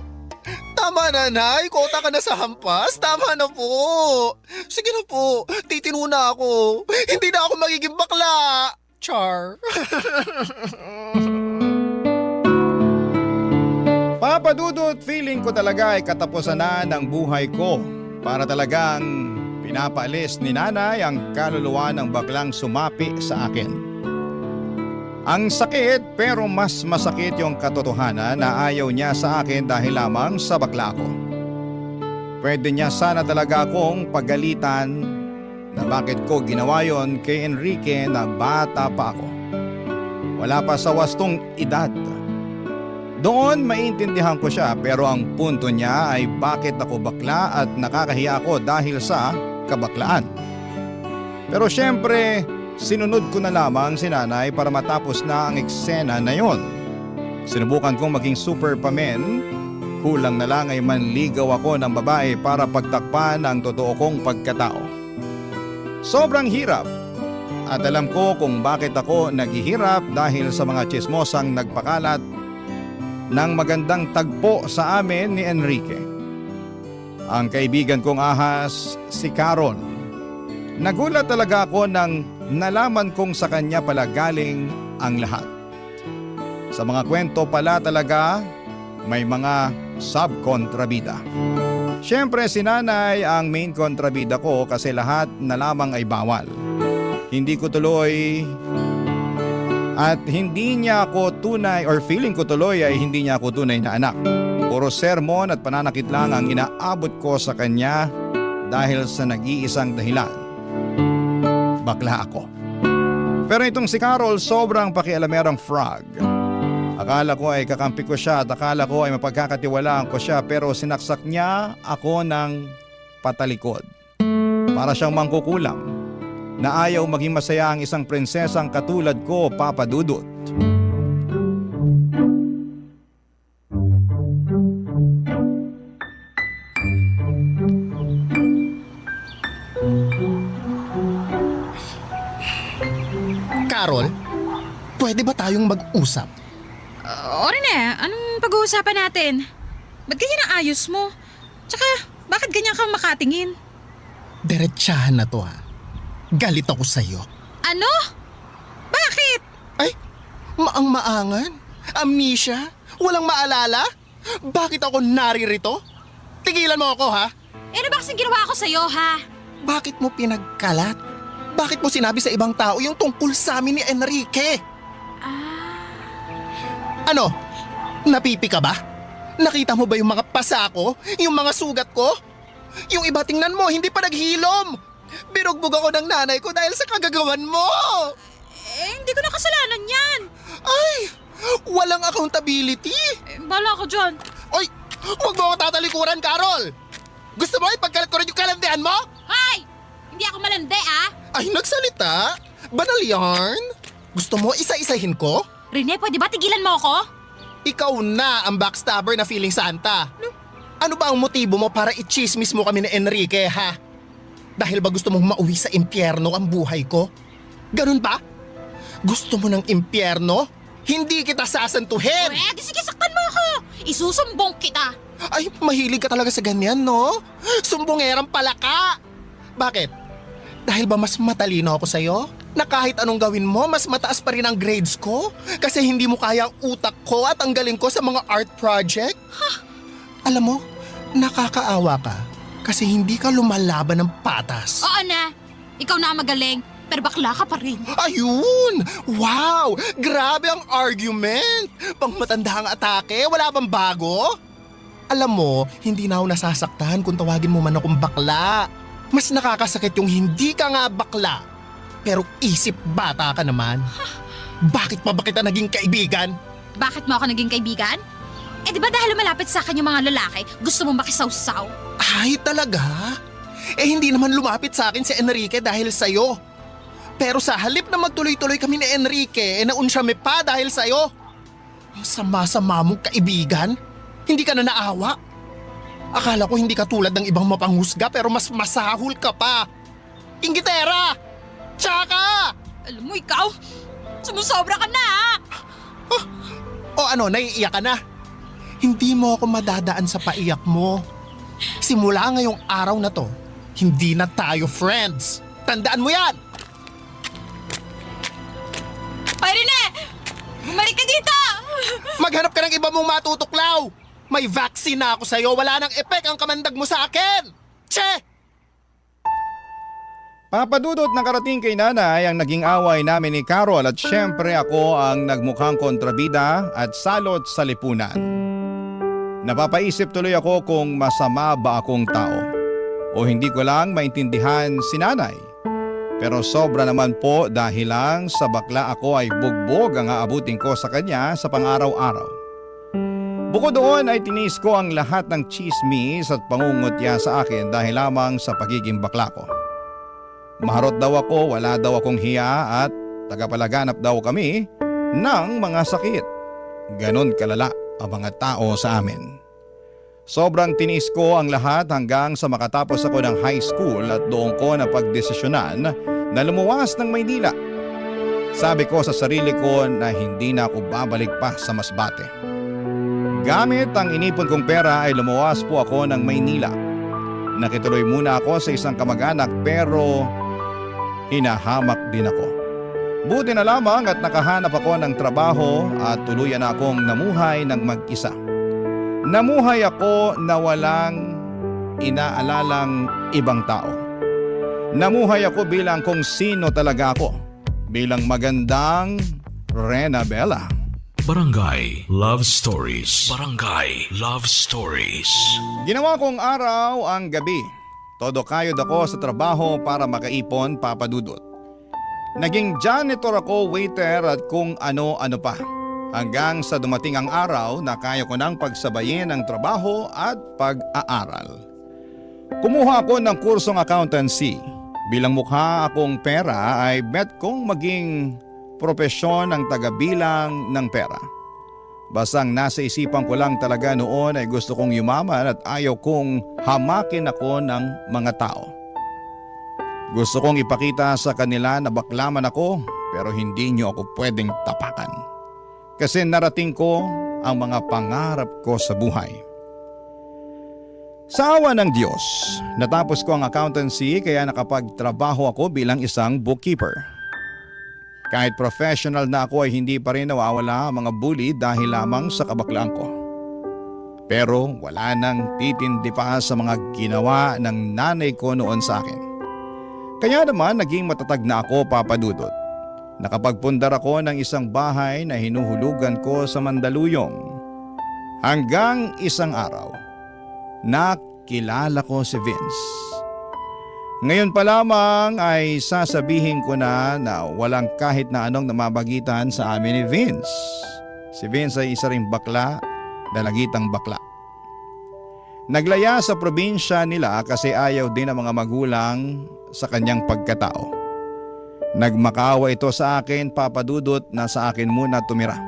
Tama na, Nay. Kota ka na sa hampas. Tama na po. Sige na po. Titino na ako. Hindi na ako magiging bakla. Char. Papa Dudut, feeling ko talaga ay katapusan na ng buhay ko para talagang pinapaalis ni nanay ang kaluluwa ng baklang sumapi sa akin. Ang sakit pero mas masakit yung katotohanan na ayaw niya sa akin dahil lamang sa bakla ko. Pwede niya sana talaga akong pagalitan na bakit ko ginawa yon kay Enrique na bata pa ako. Wala pa sa wastong edad. Doon maintindihan ko siya pero ang punto niya ay bakit ako bakla at nakakahiya ako dahil sa kabaklaan. Pero syempre, sinunod ko na lamang si nanay para matapos na ang eksena na yon. Sinubukan kong maging super pamen, kulang na lang ay manligaw ako ng babae para pagtakpan ang totoo kong pagkatao. Sobrang hirap at alam ko kung bakit ako naghihirap dahil sa mga tsismosang nagpakalat ng magandang tagpo sa amin ni Enrique. Ang kaibigan kong ahas, si Carol. Nagulat talaga ako nang nalaman kong sa kanya pala galing ang lahat. Sa mga kwento pala talaga may mga subkontrabida. Siyempre si nanay ang main kontrabida ko kasi lahat na lamang ay bawal. Hindi ko tuloy at hindi niya ako tunay or feeling ko tuloy ay hindi niya ako tunay na anak. Puro sermon at pananakit lang ang inaabot ko sa kanya dahil sa nag-iisang dahilan. Bakla ako. Pero itong si Carol sobrang pakialamerang frog. Akala ko ay kakampi ko siya at akala ko ay mapagkakatiwalaan ko siya pero sinaksak niya ako ng patalikod. Para siyang mangkukulam na ayaw maging masaya ang isang prinsesang katulad ko, Papa Dudut. Carol, pwede ba tayong mag-usap? Rene, anong pag-uusapan natin? Ba't ganyan ang ayos mo? Tsaka, bakit ganyan kang makatingin? Diretsahan na to ha. Galit ako sa'yo. Ano? Bakit? Ay, maang-maangan? Amnesia? Walang maalala? Bakit ako naririto? Tigilan mo ako ha? Ano ba kasing ginawa ko sa'yo, ha? Bakit mo pinagkalat? Bakit mo sinabi sa ibang tao yung tungkol sa amin ni Enrique? Ano? Napipi ka ba? Nakita mo ba yung mga pasa ko? Yung mga sugat ko? Yung iba tingnan mo, hindi pa naghilom! Binugbog ako ng nanay ko dahil sa kagagawan mo! Hindi ko na kasalanan yan! Ay! Walang accountability! Bala ko dyan. Oy! Huwag mo ako tatalikuran, Carol! Gusto mo ipagkalat ko rin yung kalandian mo? Hoy! Hindi ako malandi, Ay, nagsalita? Banal yarn? Gusto mo isa-isahin ko? Rene, pwede ba tigilan mo ako? Ikaw na ang backstabber na feeling Santa. Ano ba ang motibo mo para i-chismis mo kami ni Enrique, ha? Dahil ba gusto mong mauwi sa impyerno ang buhay ko? Ganun ba? Gusto mo ng impyerno? Hindi kita sasantuhin! Di sige, saktan mo ako! Isusumbong kita! Ay, mahilig ka talaga sa ganyan, no? Sumbongerang pala ka! Bakit? Dahil ba mas matalino ako sa'yo? Na kahit anong gawin mo, mas mataas pa rin ang grades ko? Kasi hindi mo kaya ang utak ko at ang galing ko sa mga art project? Alam mo, nakakaawa ka kasi hindi ka lumalaban ng patas. Oo na! Ikaw na magaling, pero bakla ka pa rin. Ayun! Wow! Grabe ang argument! Pang matanda ang atake, wala bang bago? Alam mo, hindi na ako nasasaktan kung tawagin mo man akong bakla. Mas nakakasakit yung hindi ka nga bakla. Pero isip bata ka naman. Bakit pa ba kita naging kaibigan? Bakit mo ako naging kaibigan? Di ba dahil malapit sa akin yung mga lalaki, gusto mo makisawsaw? Ay, talaga? Hindi naman lumapit sa akin si Enrique dahil sa'yo. Pero sa halip na magtuloy-tuloy kami ni Enrique, naunsyame pa dahil sa'yo. Ang sama-sama mong kaibigan. Hindi ka na naawa. Akala ko hindi ka tulad ng ibang mapanghusga pero mas masahol ka pa. Inggitera! Tsaka! Alam mo ikaw, sumusobra ka na ha? O ano, naiiyak ka na? Hindi mo ako madadaan sa paiyak mo. Simula ngayong araw na to, hindi na tayo friends. Tandaan mo yan! Irene! Bumalik ka dito! Maghanap ka ng iba mong matutuklaw! May vaccine na ako sa'yo, wala nang epek ang kamandag mo sa akin! Che! Papadudot na karating kay nanay ang naging away namin ni Carol at syempre ako ang nagmukhang kontrabida at salot sa lipunan. Napapaisip tuloy ako kung masama ba akong tao o hindi ko lang maintindihan si nanay. Pero sobra naman po dahil lang sa bakla ako ay bugbog ang aabutin ko sa kanya sa pang-araw-araw. Bukod doon ay tinis ko ang lahat ng chismis at pangungutya sa akin dahil lamang sa pagiging bakla ko. Maharot daw ako, wala daw akong hiya at tagapalaganap daw kami ng mga sakit. Ganon kalala ang mga tao sa amin. Sobrang tinis ko ang lahat hanggang sa makatapos ako ng high school at doon ko napagdesisyonan na lumuwas ng Maynila. Sabi ko sa sarili ko na hindi na ako babalik pa sa Masbate. Gamit ang inipon kong pera ay lumuwas po ako ng Maynila. Nakituloy muna ako sa isang kamag-anak pero hinahamak din ako. Buti na lamang at nakahanap ako ng trabaho at tuluyan na akong namuhay ng mag-isa. Namuhay ako na walang inaalalang ibang tao. Namuhay ako bilang kung sino talaga ako. Bilang magandang Rena Bella. Barangay Love Stories. Barangay Love Stories. Ginawa kong araw ang gabi. Todo kayod ako sa trabaho para makaipon, papadudot. Naging janitor ako, waiter at kung ano-ano pa. Hanggang sa dumating ang araw na kaya ko nang pagsabayin ang trabaho at pag-aaral. Kumuha ako ng kursong accountancy. Bilang mukha akong pera ay bet kong maging propesyon ng tagabilang ng pera. Basang nasa isipan ko lang talaga noon ay gusto kong yumaman at ayaw kong hamakin ako ng mga tao. Gusto kong ipakita sa kanila na baklaman ako pero hindi niyo ako pwedeng tapakan. Kasi narating ko ang mga pangarap ko sa buhay. Sa awa ng Diyos, natapos ko ang accountancy kaya nakapagtrabaho ako bilang isang bookkeeper. Kahit professional na ako ay hindi pa rin nawawala ang mga bully dahil lamang sa kabaklaan ko. Pero wala nang titindi pa sa mga ginawa ng nanay ko noon sa akin. Kaya naman naging matatag na ako, papadudot. Nakapagpundar ako ng isang bahay na hinuhulugan ko sa Mandaluyong. Hanggang isang araw, nakilala ko si Vince. Ngayon pa lamang ay sasabihin ko na walang kahit na anong namabagitan sa amin ni Vince. Si Vince ay isa ring bakla, dalagitang bakla. Naglaya sa probinsya nila kasi ayaw din ng mga magulang sa kanyang pagkatao. Nagmakaawa ito sa akin, papadudot, na sa akin muna tumira.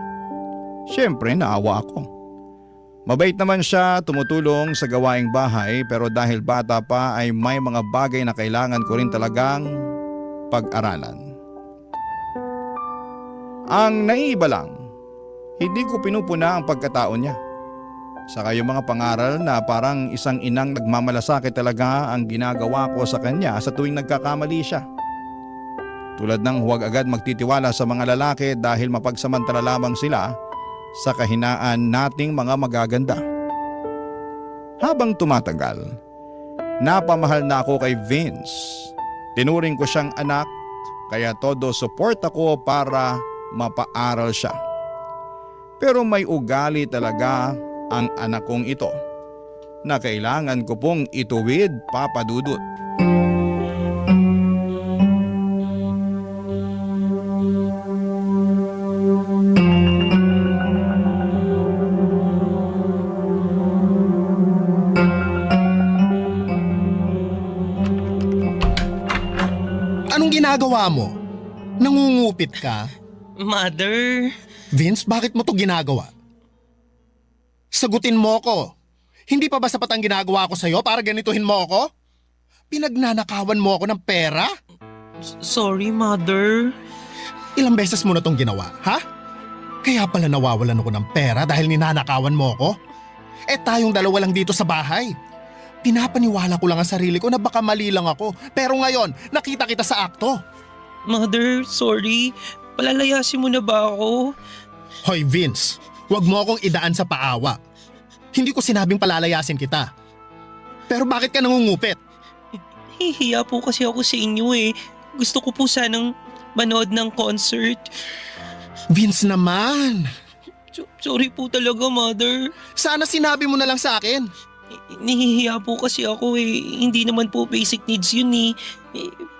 Siyempre naawa ako. Mabait naman siya, tumutulong sa gawaing bahay pero dahil bata pa ay may mga bagay na kailangan ko rin talagang pag-aralan. Ang naiiba lang, hindi ko pinupuna ang pagkatao niya. Saka yung mga pangaral na parang isang inang nagmamalasakit talaga ang ginagawa ko sa kanya sa tuwing nagkakamali siya. Tulad ng huwag agad magtitiwala sa mga lalaki dahil mapagsamantala lamang sila sa kahinaan nating mga magaganda. Habang tumatagal, napamahal na ako kay Vince. Tinuring ko siyang anak, kaya todo support ako para mapaaral siya. Pero may ugali talaga ang anak kong ito na kailangan ko pong ituwid, papadudot. Anong ginagawa mo? Nangungupit ka? Mother, Vince, bakit mo to ginagawa? Sagutin mo ko. Hindi pa ba sapat ang ginagawa ko sa'yo para ganituhin mo ako? Pinagnanakawan mo ako ng pera? sorry mother. Ilang beses mo na tong ginawa, ha? Kaya pala nawawalan ako ng pera dahil ninanakawan mo ako? Eh tayong dalawa lang dito sa bahay. Pinapaniwala ko lang ang sarili ko na baka mali lang ako. Pero ngayon, nakita kita sa akto. Mother, sorry. Palalayasin mo na ba ako? Hoy Vince, huwag mo akong idaan sa paawa. Hindi ko sinabing palalayasin kita. Pero bakit ka nangungupit? Hihiya po kasi ako sa inyo eh. Gusto ko po sanang manood ng concert. Vince naman. Sorry po talaga, Mother. Sana sinabi mo na lang sa akin. Nahihiya po kasi ako eh. Hindi naman po basic needs yun eh.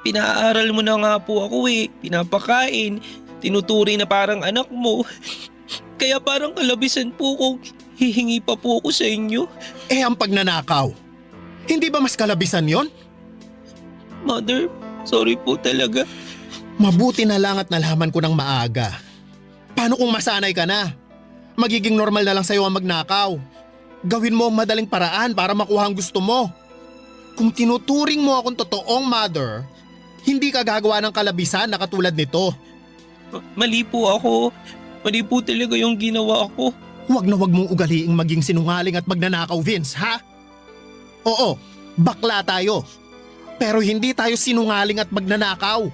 Pinaaral mo na nga po ako eh. Pinapakain. Tinuturi na parang anak mo. Kaya parang kalabisan po kung hihingi pa po ako sa inyo. Eh ang pagnanakaw. Hindi ba mas kalabisan yon? Mother, sorry po talaga. Mabuti na lang at nalaman ko ng maaga. Paano kung masanay ka na? Magiging normal na lang sa'yo ang magnakaw. Gawin mo ang madaling paraan para makuha ang gusto mo. Kung tinuturing mo akong totoong mother, hindi ka gagawa ng kalabisan na katulad nito. Mali po ako. Mali po talaga yung ginawa ko. Huwag na huwag mong ugaliing maging sinungaling at magnanakaw, Vince, ha? Oo, bakla tayo. Pero hindi tayo sinungaling at magnanakaw.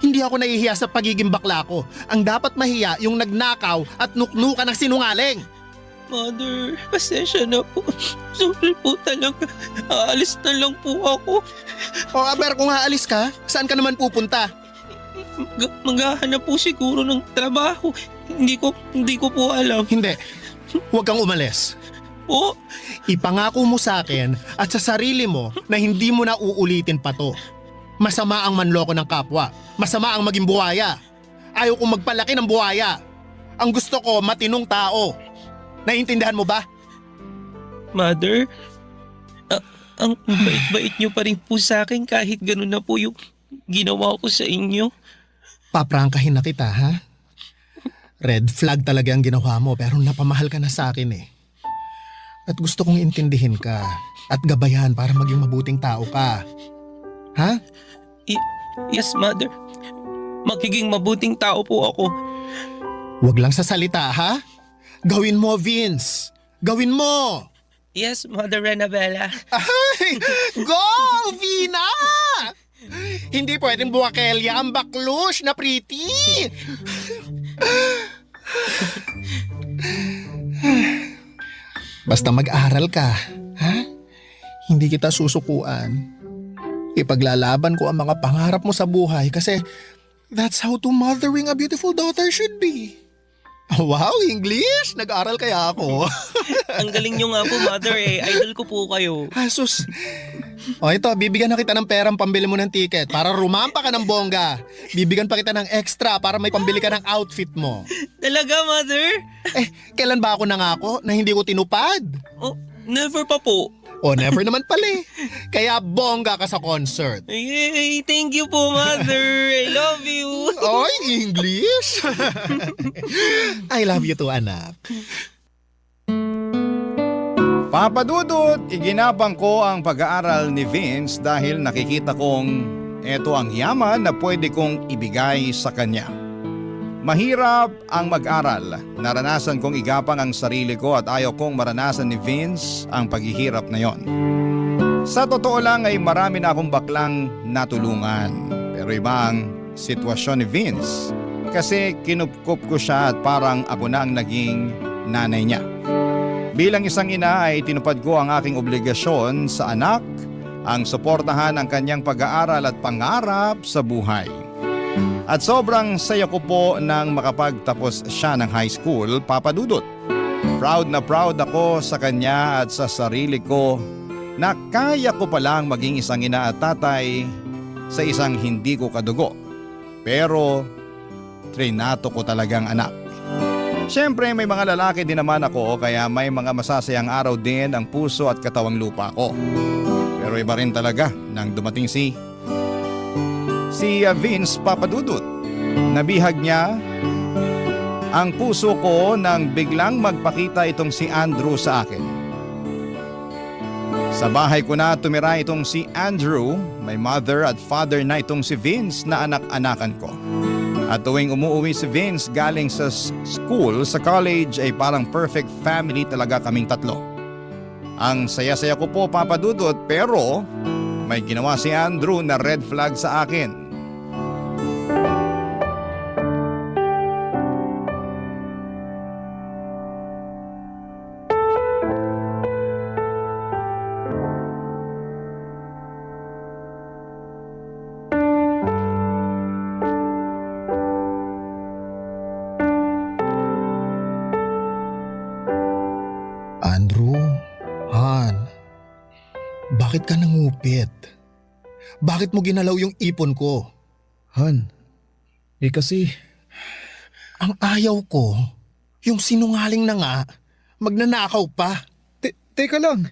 Hindi ako nahihiya sa pagiging bakla ko. Ang dapat mahiya yung nagnakaw at nuknukan ng sinungaling. Mother, pasensya na po. Sorry po talaga. Aalis na lang po ako. O aber kung aalis ka, saan ka naman pupunta? Maghahanap po siguro ng trabaho. Hindi ko po alam. Hindi, huwag kang umalis. Po? Ipangako mo sa akin at sa sarili mo na hindi mo na uulitin pa to. Masama ang manloko ng kapwa. Masama ang maging buhaya. Ayaw kong magpalaki ng buhaya. Ang gusto ko, matinong tao. Naiintindihan mo ba? Mother, ang bait-bait niyo pa rin po sa akin kahit ganun na po yung ginawa ko sa inyo. Paprangkahin na kita, ha? Red flag talaga ang ginawa mo pero napamahal ka na sa akin eh. At gusto kong intindihin ka at gabayan para maging mabuting tao ka. Ha? Yes, Mother. Magiging mabuting tao po ako. Huwag lang sa salita, ha? Gawin mo, Vince. Gawin mo! Yes, Mother Renabella. Ay! Go, Vina! Hindi pwedeng buwakelya ang baklush na pretty! Basta mag-aral ka, ha? Hindi kita susukuan. Ipaglalaban ko ang mga pangarap mo sa buhay kasi that's how to mothering a beautiful daughter should be. Wow, English! Nag-aral kaya ako. Ang galing nyo nga po, Mother eh. Idol ko po kayo. Asus. O ito, bibigyan na kita ng perang pambili mo ng ticket para rumampa ka ng bongga. Bibigyan pa kita ng extra para may pambili ka ng outfit mo. Talaga, Mother? Eh, kailan ba ako nangako na hindi ko tinupad? Oh, never pa po. O never naman pala eh. Kaya bongga ka sa concert. Yay! Thank you po, Mother. I love you. Oy, English! I love you too, anak. Papa Dudut, iginapang ko ang pag-aaral ni Vince dahil nakikita kong eto ang yaman na pwede kong ibigay sa kanya. Mahirap ang mag-aral. Naranasan kong igapang ang sarili ko at ayaw kong maranasan ni Vince ang paghihirap na yon. Sa totoo lang ay marami na akong baklang natulungan. Pero iba ang sitwasyon ni Vince kasi kinupkup ko siya at parang ako na ang naging nanay niya. Bilang isang ina ay tinupad ko ang aking obligasyon sa anak, ang suportahan ang kanyang pag-aaral at pangarap sa buhay. At sobrang saya ko po nang makapagtapos siya ng high school, Papa Dudut. Proud na proud ako sa kanya at sa sarili ko na kaya ko palang maging isang ina at tatay sa isang hindi ko kadugo. Pero trinato ko talagang anak. Siyempre may mga lalaki din naman ako kaya may mga masasayang araw din ang puso at katawang lupa ko. Pero iba rin talaga nang dumating si Vince, Papa Dudut. Nabihag niya ang puso ko nang biglang magpakita itong si Andrew sa akin. Sa bahay ko na tumira itong si Andrew, may mother at father na itong si Vince na anak-anakan ko. At tuwing umuwi si Vince galing sa school, sa college ay parang perfect family talaga kaming tatlo. Ang saya-saya ko po, Papa Dudut, pero may ginawa si Andrew na red flag sa akin. Andrew, Han, bakit ka nangupit? Bakit mo ginalaw yung ipon ko? Han, kasi... Ang ayaw ko, yung sinungaling na nga, magnanakaw pa. Teka lang.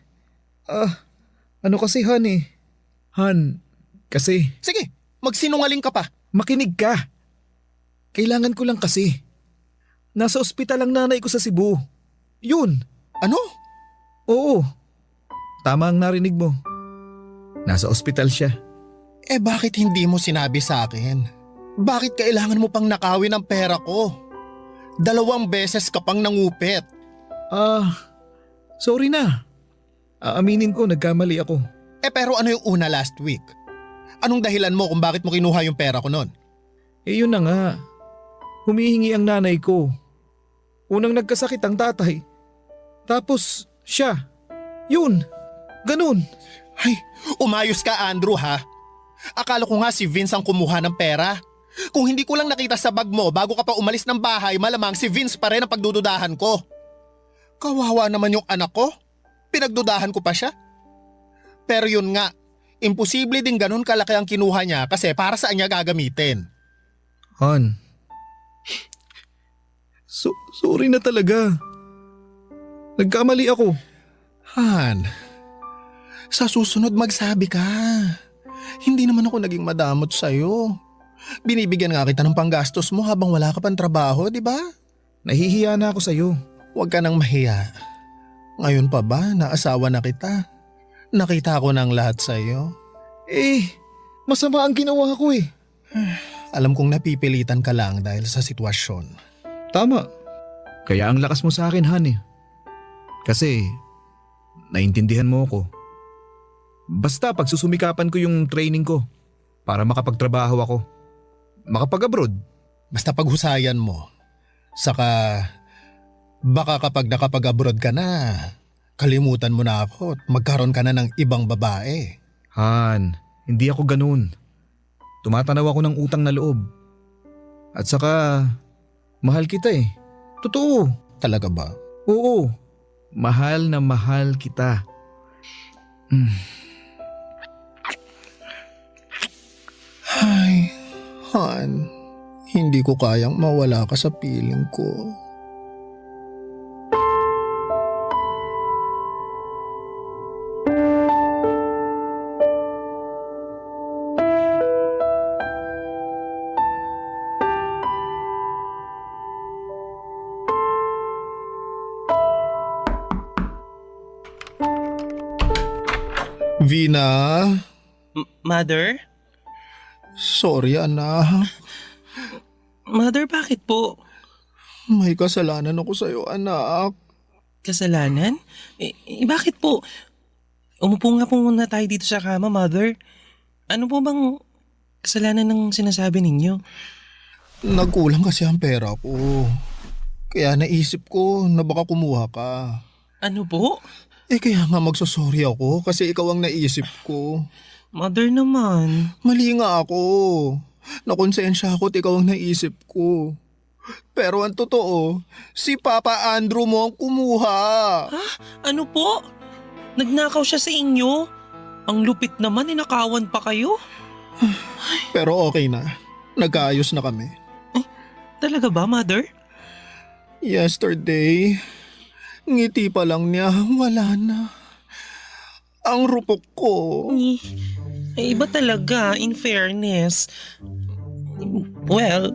Ano kasi Han eh? Han, kasi... Sige, magsinungaling ka pa. Makinig ka. Kailangan ko lang kasi. Nasa ospital ang nanay ko sa Cebu. Yun. Ano? Oo. Tama ang narinig mo. Nasa ospital siya. Eh bakit hindi mo sinabi sa akin? Bakit kailangan mo pang nakawin ang pera ko? 2 beses ka pang nangupit. Sorry na. Aaminin ko, nagkamali ako. Eh pero ano yung una last week? Anong dahilan mo kung bakit mo kinuha yung pera ko nun? Yun na nga. Humihingi ang nanay ko. Unang nagkasakit ang tatay. Tapos siya. Yun. Ganun. Ay, umayos ka Andrew ha. Akala ko nga si Vince ang kumuha ng pera. Kung hindi ko lang nakita sa bag mo bago ka pa umalis ng bahay, malamang si Vince pa rin ang pagdududahan ko. Kawawa naman yung anak ko. Pinagdudahan ko pa siya. Pero yun nga, imposible din ganun kalaki ang kinuha niya kasi para saan niya gagamitin. Han. Sorry na talaga. Nagkamali ako. Han, sa susunod magsabi ka. Hindi naman ako naging madamot sa'yo. Binibigyan nga kita ng panggastos mo habang wala ka pang trabaho, di ba? Nahihiya na ako sa'yo. Huwag ka nang mahiya. Ngayon pa ba, naasawa na kita? Nakita ko ng lahat sa'yo. Masama ang ginawa ko eh. Alam kong napipilitan ka lang dahil sa sitwasyon. Tama. Kaya ang lakas mo sa akin, Han eh. Kasi, naintindihan mo ako. Basta pagsusumikapan ko yung training ko para makapagtrabaho ako. Makapag-abroad. Basta paghusayan mo. Saka, baka kapag nakapag-abroad ka na, kalimutan mo na ako at magkaroon ka na ng ibang babae. Han, hindi ako ganun. Tumatanaw ako ng utang na loob. At saka, mahal kita eh. Totoo. Talaga ba? Oo. Mahal na mahal kita. Ay, Han, hindi ko kayang mawala ka sa piling ko. Vina? Mother? Sorry anak. Mother, bakit po? May kasalanan ako sa'yo anak. Kasalanan? Bakit po? Umupo nga po muna tayo dito sa kama, Mother. Ano po bang kasalanan ng sinasabi ninyo? Nagkulang kasi ang pera ko. Kaya naisip ko na baka kumuha ka. Ano po? Kaya nga magsosorry ako kasi ikaw ang naisip ko. Mother naman. Mali nga ako. Nakonsensya ako at ikaw ang naisip ko. Pero ang totoo, si Papa Andrew mo ang kumuha. Ha? Ano po? Nagnakaw siya sa inyo? Ang lupit naman, ninakawan pa kayo? Pero okay na. Nagkaayos na kami. Talaga ba, Mother? Yesterday, ngiti pa lang niya, wala na. Ang rupok ko. Iba talaga, in fairness. Well,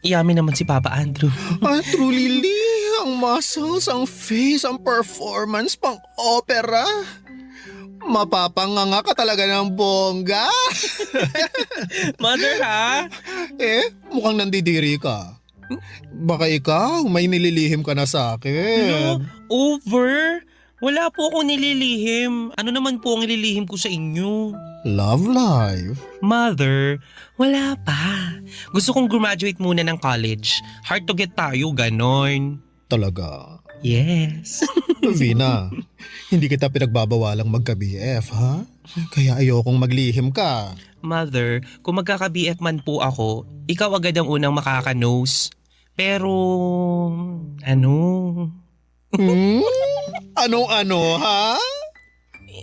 yamin naman si Papa Andrew. Truly, ang muscles, ang face, ang performance pang opera. Mapapanganga ka talaga ng bongga. Mother ha? Mukhang nandidiri ka. Baka ikaw, may nililihim ka na sa akin. Over? Wala po akong nililihim. Ano naman po ang nililihim ko sa inyo? Love life. Mother, wala pa. Gusto kong graduate muna ng college. Hard to get tayo, ganon. Talaga. Yes. Vina, hindi kita pinagbabawalang magka-BF, ha? Kaya ayokong maglihim ka. Mother, kung magkaka-BF man po ako, ikaw agad ang unang makaka-nose. Pero, Anong-ano, ha?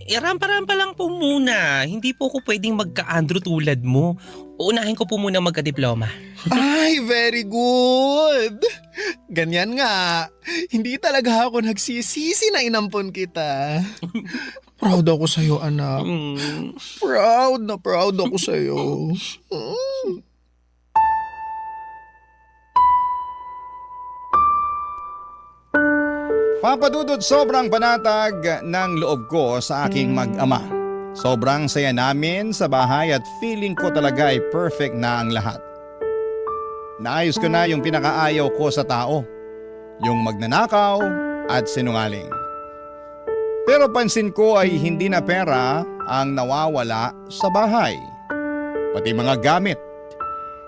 Rampa-rampa lang po muna. Hindi po ako pwedeng magka-Andrew tulad mo. Uunahin ko po muna magka-diploma. Ay, very good. Ganyan nga. Hindi talaga ako nagsisisi na inampon kita. Proud ako sa'yo, anak. Proud na proud ako sa'yo. Papa Dudut, sobrang panatag ng loob ko sa aking mag-ama. Sobrang saya namin sa bahay at feeling ko talaga ay perfect na ang lahat. Naayos ko na yung pinakaayaw ko sa tao, yung magnanakaw at sinungaling. Pero pansin ko ay hindi na pera ang nawawala sa bahay, pati mga gamit.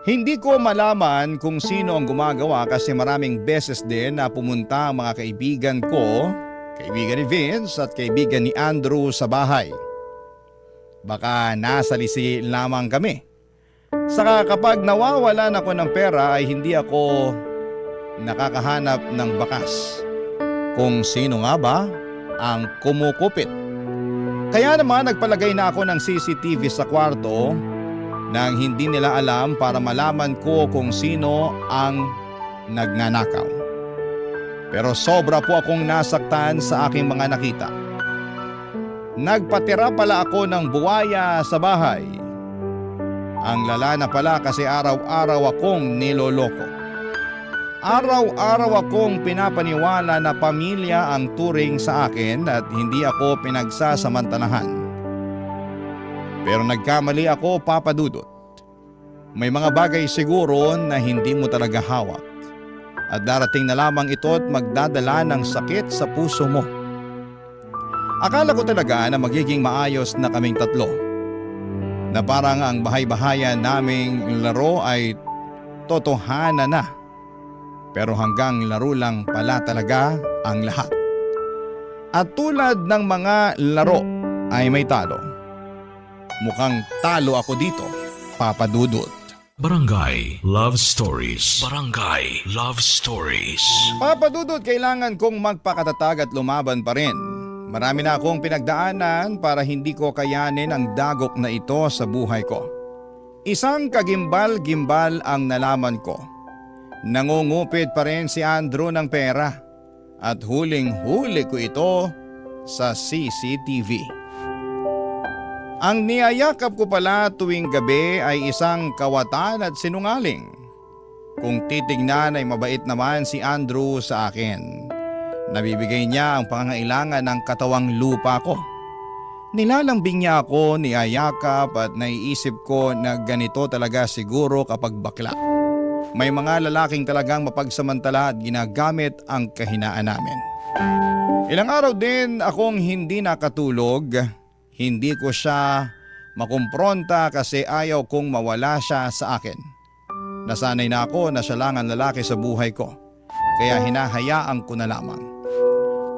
Hindi ko malaman kung sino ang gumagawa kasi maraming beses din na pumunta ang mga kaibigan ko, kaibigan ni Vince at kaibigan ni Andrew sa bahay. Baka nasalisi lamang kami. Saka kapag nawawalan ako ng pera ay hindi ako nakakahanap ng bakas. Kung sino nga ba ang kumukupit. Kaya naman nagpalagay na ako ng CCTV sa kwarto nang hindi nila alam para malaman ko kung sino ang nagnanakaw. Pero sobra po akong nasaktan sa aking mga nakita. Nagpatira pala ako ng buwaya sa bahay. Ang lala na pala kasi araw-araw akong niloloko. Araw-araw akong pinapaniwala na pamilya ang turing sa akin at hindi ako pinagsasamantalahan. Pero nagkamali ako, Papa Dudut. May mga bagay siguro na hindi mo talaga hawak. At darating na lamang ito at magdadala ng sakit sa puso mo. Akala ko talaga na magiging maayos na kaming tatlo. Na parang ang bahay-bahayan naming laro ay totohanan na. Pero hanggang laro lang pala talaga ang lahat. At tulad ng mga laro ay may talo. Mukhang talo ako dito, Papa Dudut. Barangay Love Stories. Barangay Love Stories. Papa Dudut, kailangan kong magpakatatag at lumaban pa rin. Marami na akong pinagdaanan para hindi ko kayanin ang dagok na ito sa buhay ko. Isang kagimbal-gimbal ang nalaman ko. Nangungupit pa rin si Andrew ng pera at huling-huli ko ito sa CCTV. Ang niyayakap ko pala tuwing gabi ay isang kawatan at sinungaling. Kung titignan ay mabait naman si Andrew sa akin. Nabibigay niya ang pangangailangan ng katawang lupa ko. Nilalambing niya ako, niyayakap at naiisip ko na ganito talaga siguro kapag bakla. May mga lalaking talagang mapagsamantala at ginagamit ang kahinaan namin. Ilang araw din akong hindi nakatulog. Hindi ko siya makumpronta kasi ayaw kong mawala siya sa akin. Nasanay na ako na siya lang ang lalaki sa buhay ko. Kaya hinahayaan ko na lamang.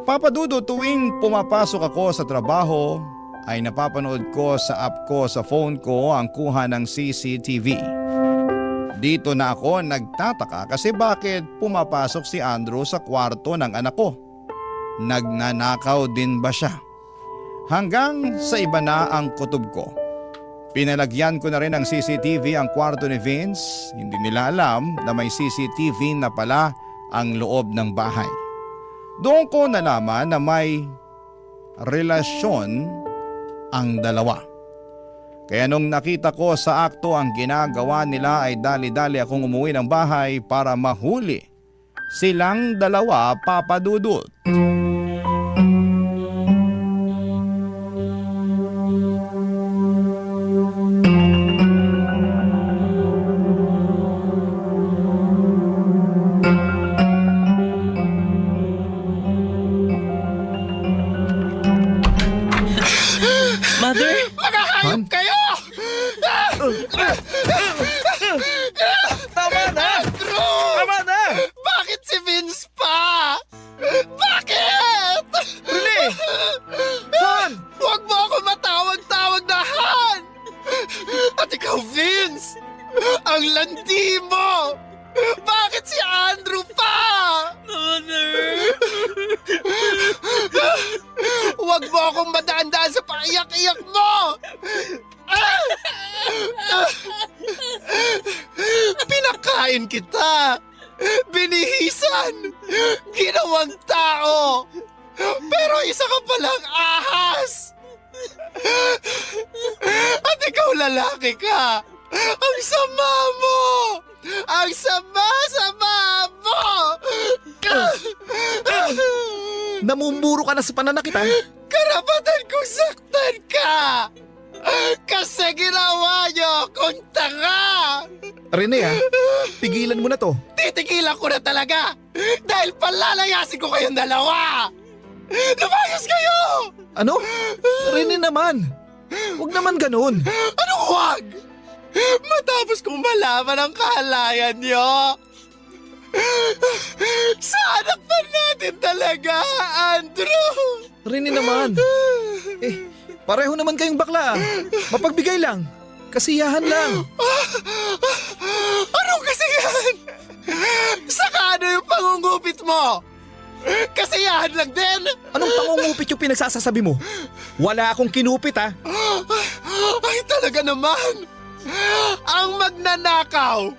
Papa Dudut, tuwing pumapasok ako sa trabaho ay napapanood ko sa app ko sa phone ko ang kuha ng CCTV. Dito na ako nagtataka kasi bakit pumapasok si Andrew sa kwarto ng anak ko. Nagnanakaw din ba siya? Hanggang sa iba na ang kutob ko. Pinalagyan ko na rin ng CCTV ang kwarto ni Vince. Hindi nila alam na may CCTV na pala ang loob ng bahay. Doon ko nalaman na may relasyon ang dalawa. Kaya nung nakita ko sa akto ang ginagawa nila ay dali-dali akong umuwi ng bahay para mahuli silang dalawa, Papa Dudut. Mother? Makakayop kayo! Tama na! Andrew! Tama na! Bakit si Vince pa? Bakit? Rene! Han! Huwag mo ako matawag-tawag na Han! At ikaw, Vince! Ang landi mo! Bakit si Andrew pa? Huwag mo akong madaan-daan sa paiyak-iyak mo! Pinakain kita! Binihisan! Ginawang tao! Pero isa ka palang ahas! At ikaw lalaki ka! Ang sama mo! Ang sama-sama mo! Namumuro ka na sa pananakit ha? Karapatan kong saktan ka! Kasi ginawa niyo akong tanga! Rene ha, pigilan mo na to. Titigilan ko na talaga! Dahil palalayasin ko kayong dalawa! Lumayas kayo! Ano? Rene naman. Huwag naman ganun. Anong huwag? Matapos kong malaman ang kahalayan niyo! Sa anak pa natin talaga, Andrew! Rene naman. Pareho naman kayong bakla. Mapagbigay lang. Kasiyahan lang. Anong kasiyahan? Saka ano yung pangungupit mo? Kasiyahan lang din? Anong pangungupit yung pinagsasasabi mo? Wala akong kinupit ha. Ay talaga naman! Ang magnanakaw!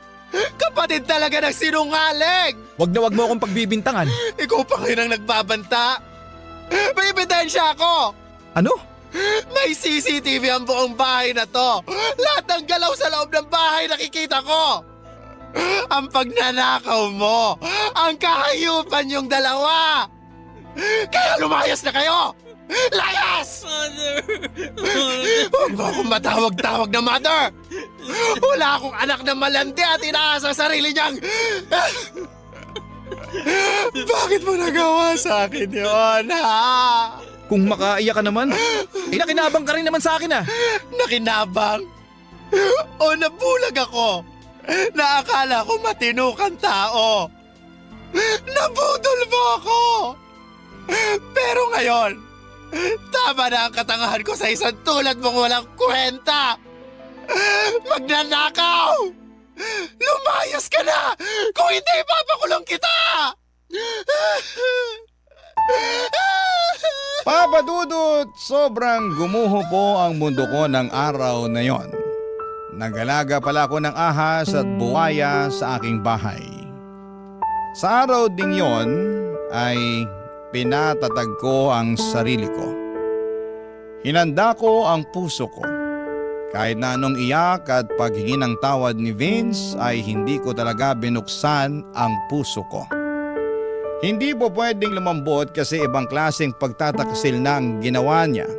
Kapatid talaga ng sinungaling! Wag mo akong pagbibintangan. Ikaw pa ngayon ang nagbabanta! May ebidensya ako! Ano? May CCTV ang buong bahay na to! Lahat ng galaw sa loob ng bahay nakikita ko! Ang pagnanakaw mo! Ang kahayupan yung dalawa! Kaya lumayas na kayo! Layas! Mother! Huwag mo akong matawag-tawag na mother! Wala akong anak na malandi at inaasa sa sarili niyang... Bakit mo nagawa sa akin yun, ha? Kung makaiyak ka naman, nakinabang ka rin naman sa akin ah. Nakinabang? O nabulag ako? Na akala ko matino kang tao? Nabudol mo ako! Pero ngayon, tama na ang katangahan ko sa isang tulad mong walang kwenta! Magnanakaw! Lumayas ka na! Kung hindi, papakulong kita! Papa Dudut, sobrang gumuho po ang mundo ko ng araw na yon. Nagalaga pala ako ng ahas at buwaya sa aking bahay. Sa araw ding yon ay pinatatag ko ang sarili ko. Hinanda ko ang puso ko. Kahit na anong iyak at paghingi ng tawad ni Vince ay hindi ko talaga binuksan ang puso ko. Hindi po pwedeng lumambot kasi ibang klaseng pagtataksil na ang ginawa niya.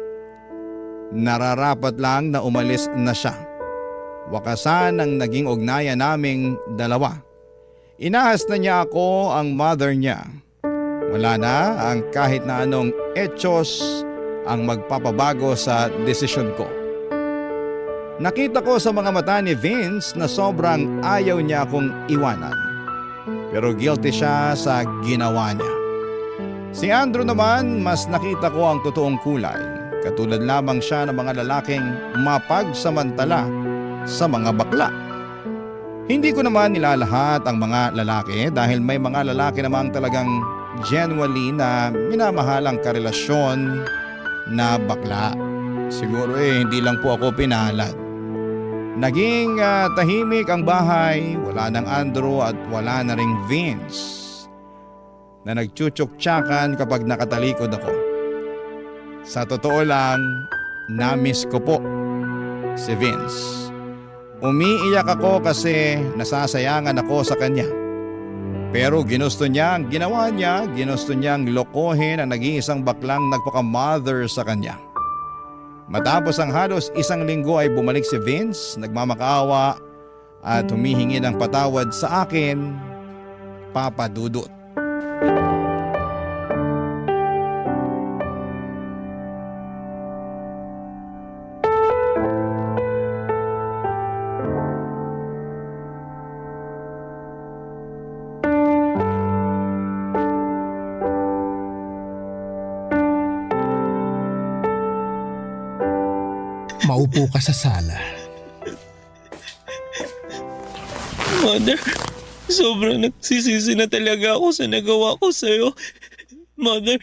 Nararapat lang na umalis na siya. Wakasan ang naging ugnayan naming dalawa. Inahas na niya ako ang mother niya. Wala na ang kahit na anong etsyos ang magpapabago sa desisyon ko. Nakita ko sa mga mata ni Vince na sobrang ayaw niya akong iwanan. Pero guilty siya sa ginawa niya. Si Andrew naman, mas nakita ko ang totoong kulay. Katulad lamang siya ng mga lalaking mapagsamantala sa mga bakla. Hindi ko naman nilalahat ang mga lalaki dahil may mga lalaki namang talagang genuinely na minamahalang karelasyon na bakla. Siguro hindi lang po ako pinalad. Naging tahimik ang bahay, wala ng Andrew at wala na ring Vince na nagchuchuk-tsakan kapag nakatalikod ako. Sa totoo lang, na-miss ko po si Vince. Umiiyak ako kasi nasasayangan ako sa kanya. Pero ginusto niya ang ginawa niya, ginusto niyang lokohin ang nag-iisang baklang nagpaka-mother sa kanya. Matapos ang halos 1 linggo ay bumalik si Vince, nagmamakaawa at humihingi ng patawad sa akin, Papa Dudut. Maupo ka sa sala. Mother, sobrang nagsisisi na talaga ako sa nagawa ko sa'yo. Mother,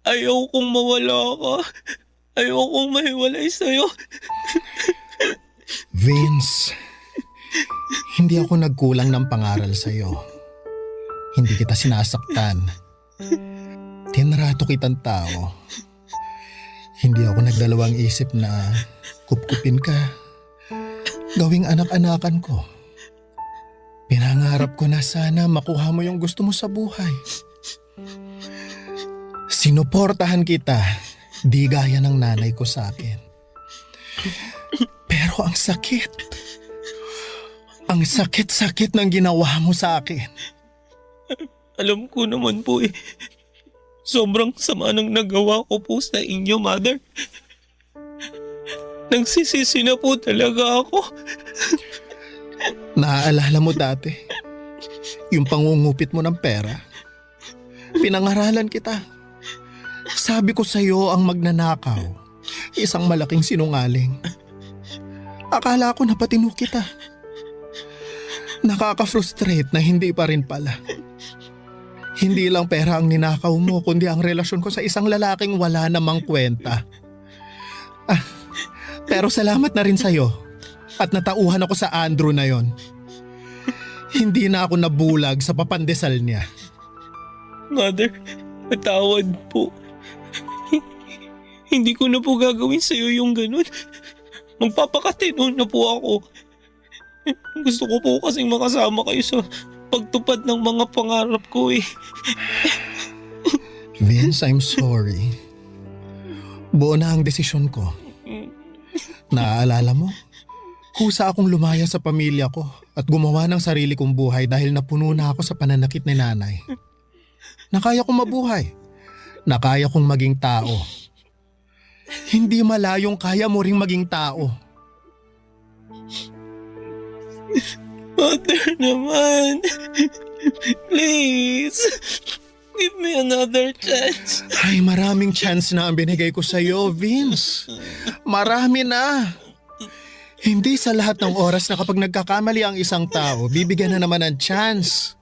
ayaw kong mawala ka. Ayaw kong mahiwalay sa'yo. Vince, hindi ako nagkulang ng pangaral sa'yo. Hindi kita sinasaktan. Tinrato kitang tao. Hindi ako nagdalawang isip na kupkupin ka. Gawing anak-anakan ko. Pinangarap ko na sana makuha mo yung gusto mo sa buhay. Sinuportahan kita, di gaya ng nanay ko sa akin. Pero ang sakit. Ang sakit-sakit ng ginawa mo sa akin. Alam ko naman po eh. Sobrang sama ng nagawa ko po sa inyo, Mother. Nagsisisi na po talaga ako. Naaalala mo dati, yung pangungupit mo ng pera. Pinangaralan kita. Sabi ko sa'yo ang magnanakaw, isang malaking sinungaling. Akala ko napatino kita. Nakaka-frustrate na hindi pa rin pala. Hindi lang pera ang ninakaw mo, kundi ang relasyon ko sa isang lalaking wala namang kwenta. Pero salamat na rin sa'yo at natauhan ako sa Andrew na yon. Hindi na ako nabulag sa papandesal niya. Mother, patawad po. Hindi ko na po gagawin sa'yo yung ganun. Magpapakatino na po ako. Gusto ko po kasing makasama kayo sa pagtupad ng mga pangarap ko eh. Vince, I'm sorry. Buo na ang desisyon ko. Naaalala mo? Kusa akong lumaya sa pamilya ko at gumawa ng sarili kong buhay dahil napuno na ako sa pananakit ni nanay. Nakaya kong mabuhay. Nakaya kong maging tao. Hindi malayong kaya mo ring maging tao. Mother naman. Please. Give me another chance. Ay, maraming chance na ang binigay ko sa'yo, Vince. Marami na. Hindi sa lahat ng oras na kapag nagkakamali ang isang tao, bibigyan na naman ng chance.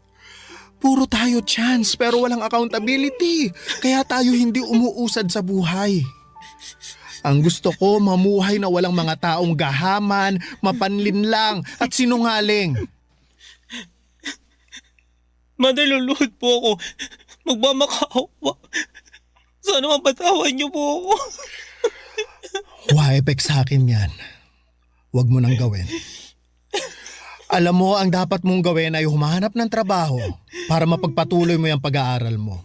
Puro tayo chance pero walang accountability. Kaya tayo hindi umuusad sa buhay. Ang gusto ko, mamuhay na walang mga taong gahaman, mapanlinlang at sinungaling. Mother, luluhod po ako. Magmamakaawa. Sana mapatawan niyo po ako. Wa-epek sa akin yan. Huwag mo nang gawin. Alam mo, ang dapat mong gawin ay humahanap ng trabaho para mapagpatuloy mo yung pag-aaral mo.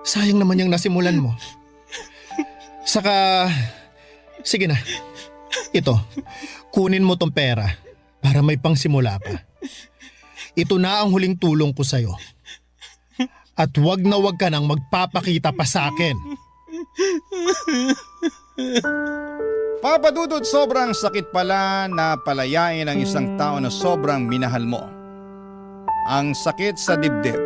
Sayang naman yung nasimulan mo. Saka, sige na. Ito, kunin mo tong pera para may pangsimula ka. Ito na ang huling tulong ko sa'yo. At wag na wag ka nang magpapakita pa sa akin. Papa Dudut, sobrang sakit pala na palayain ang isang tao na sobrang minahal mo. Ang sakit sa dibdib.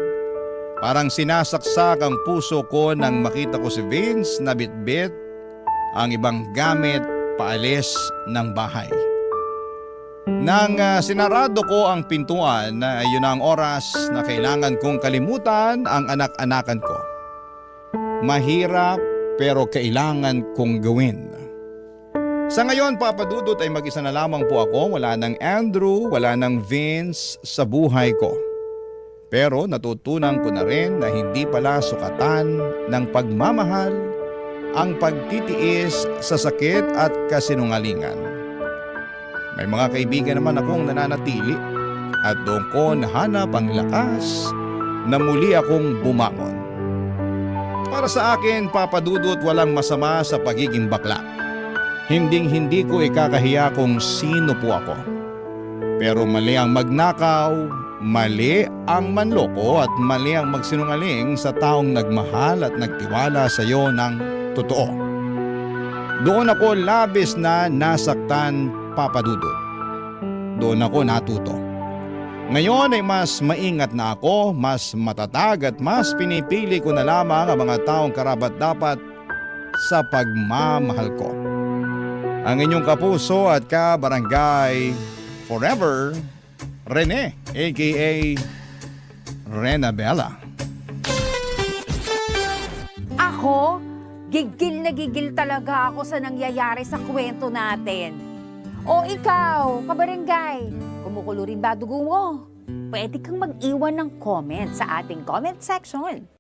Parang sinasaksak ang puso ko nang makita ko si Vince na bitbit ang ibang gamit paalis ng bahay. Nang sinarado ko ang pintuan, yun ang oras na kailangan kong kalimutan ang anak-anakan ko. Mahirap pero kailangan kong gawin. Sa ngayon, Papa Dudut, ay mag-isa na lamang po ako. Wala nang Andrew, wala nang Vince sa buhay ko. Pero natutunan ko na rin na hindi pala sukatan ng pagmamahal ang pagtitiis sa sakit at kasinungalingan. May mga kaibigan naman akong nananatili at doon ko nahanap ang lakas na muli akong bumangon. Para sa akin, Papa Dudut, walang masama sa pagiging bakla. Hinding-hindi ko ikakahiya kung sino po ako. Pero mali ang magnakaw, mali ang manloko at mali ang magsinungaling sa taong nagmahal at nagtiwala sa iyo ng totoo. Doon ako labis na nasaktan, Papa Dudut. Doon ako natuto. Ngayon ay mas maingat na ako, mas matatag at mas pinipili ko na lamang ang mga taong karapat-dapat sa pagmamahal ko. Ang inyong kapuso at kabarangay forever, Rene, aka Rena Bella. Ako, gigil na gigil talaga ako sa nangyayari sa kwento natin. O ikaw, kabarangay, kumukulo rin ba dugo mo? Pwede kang mag-iwan ng comment sa ating comment section.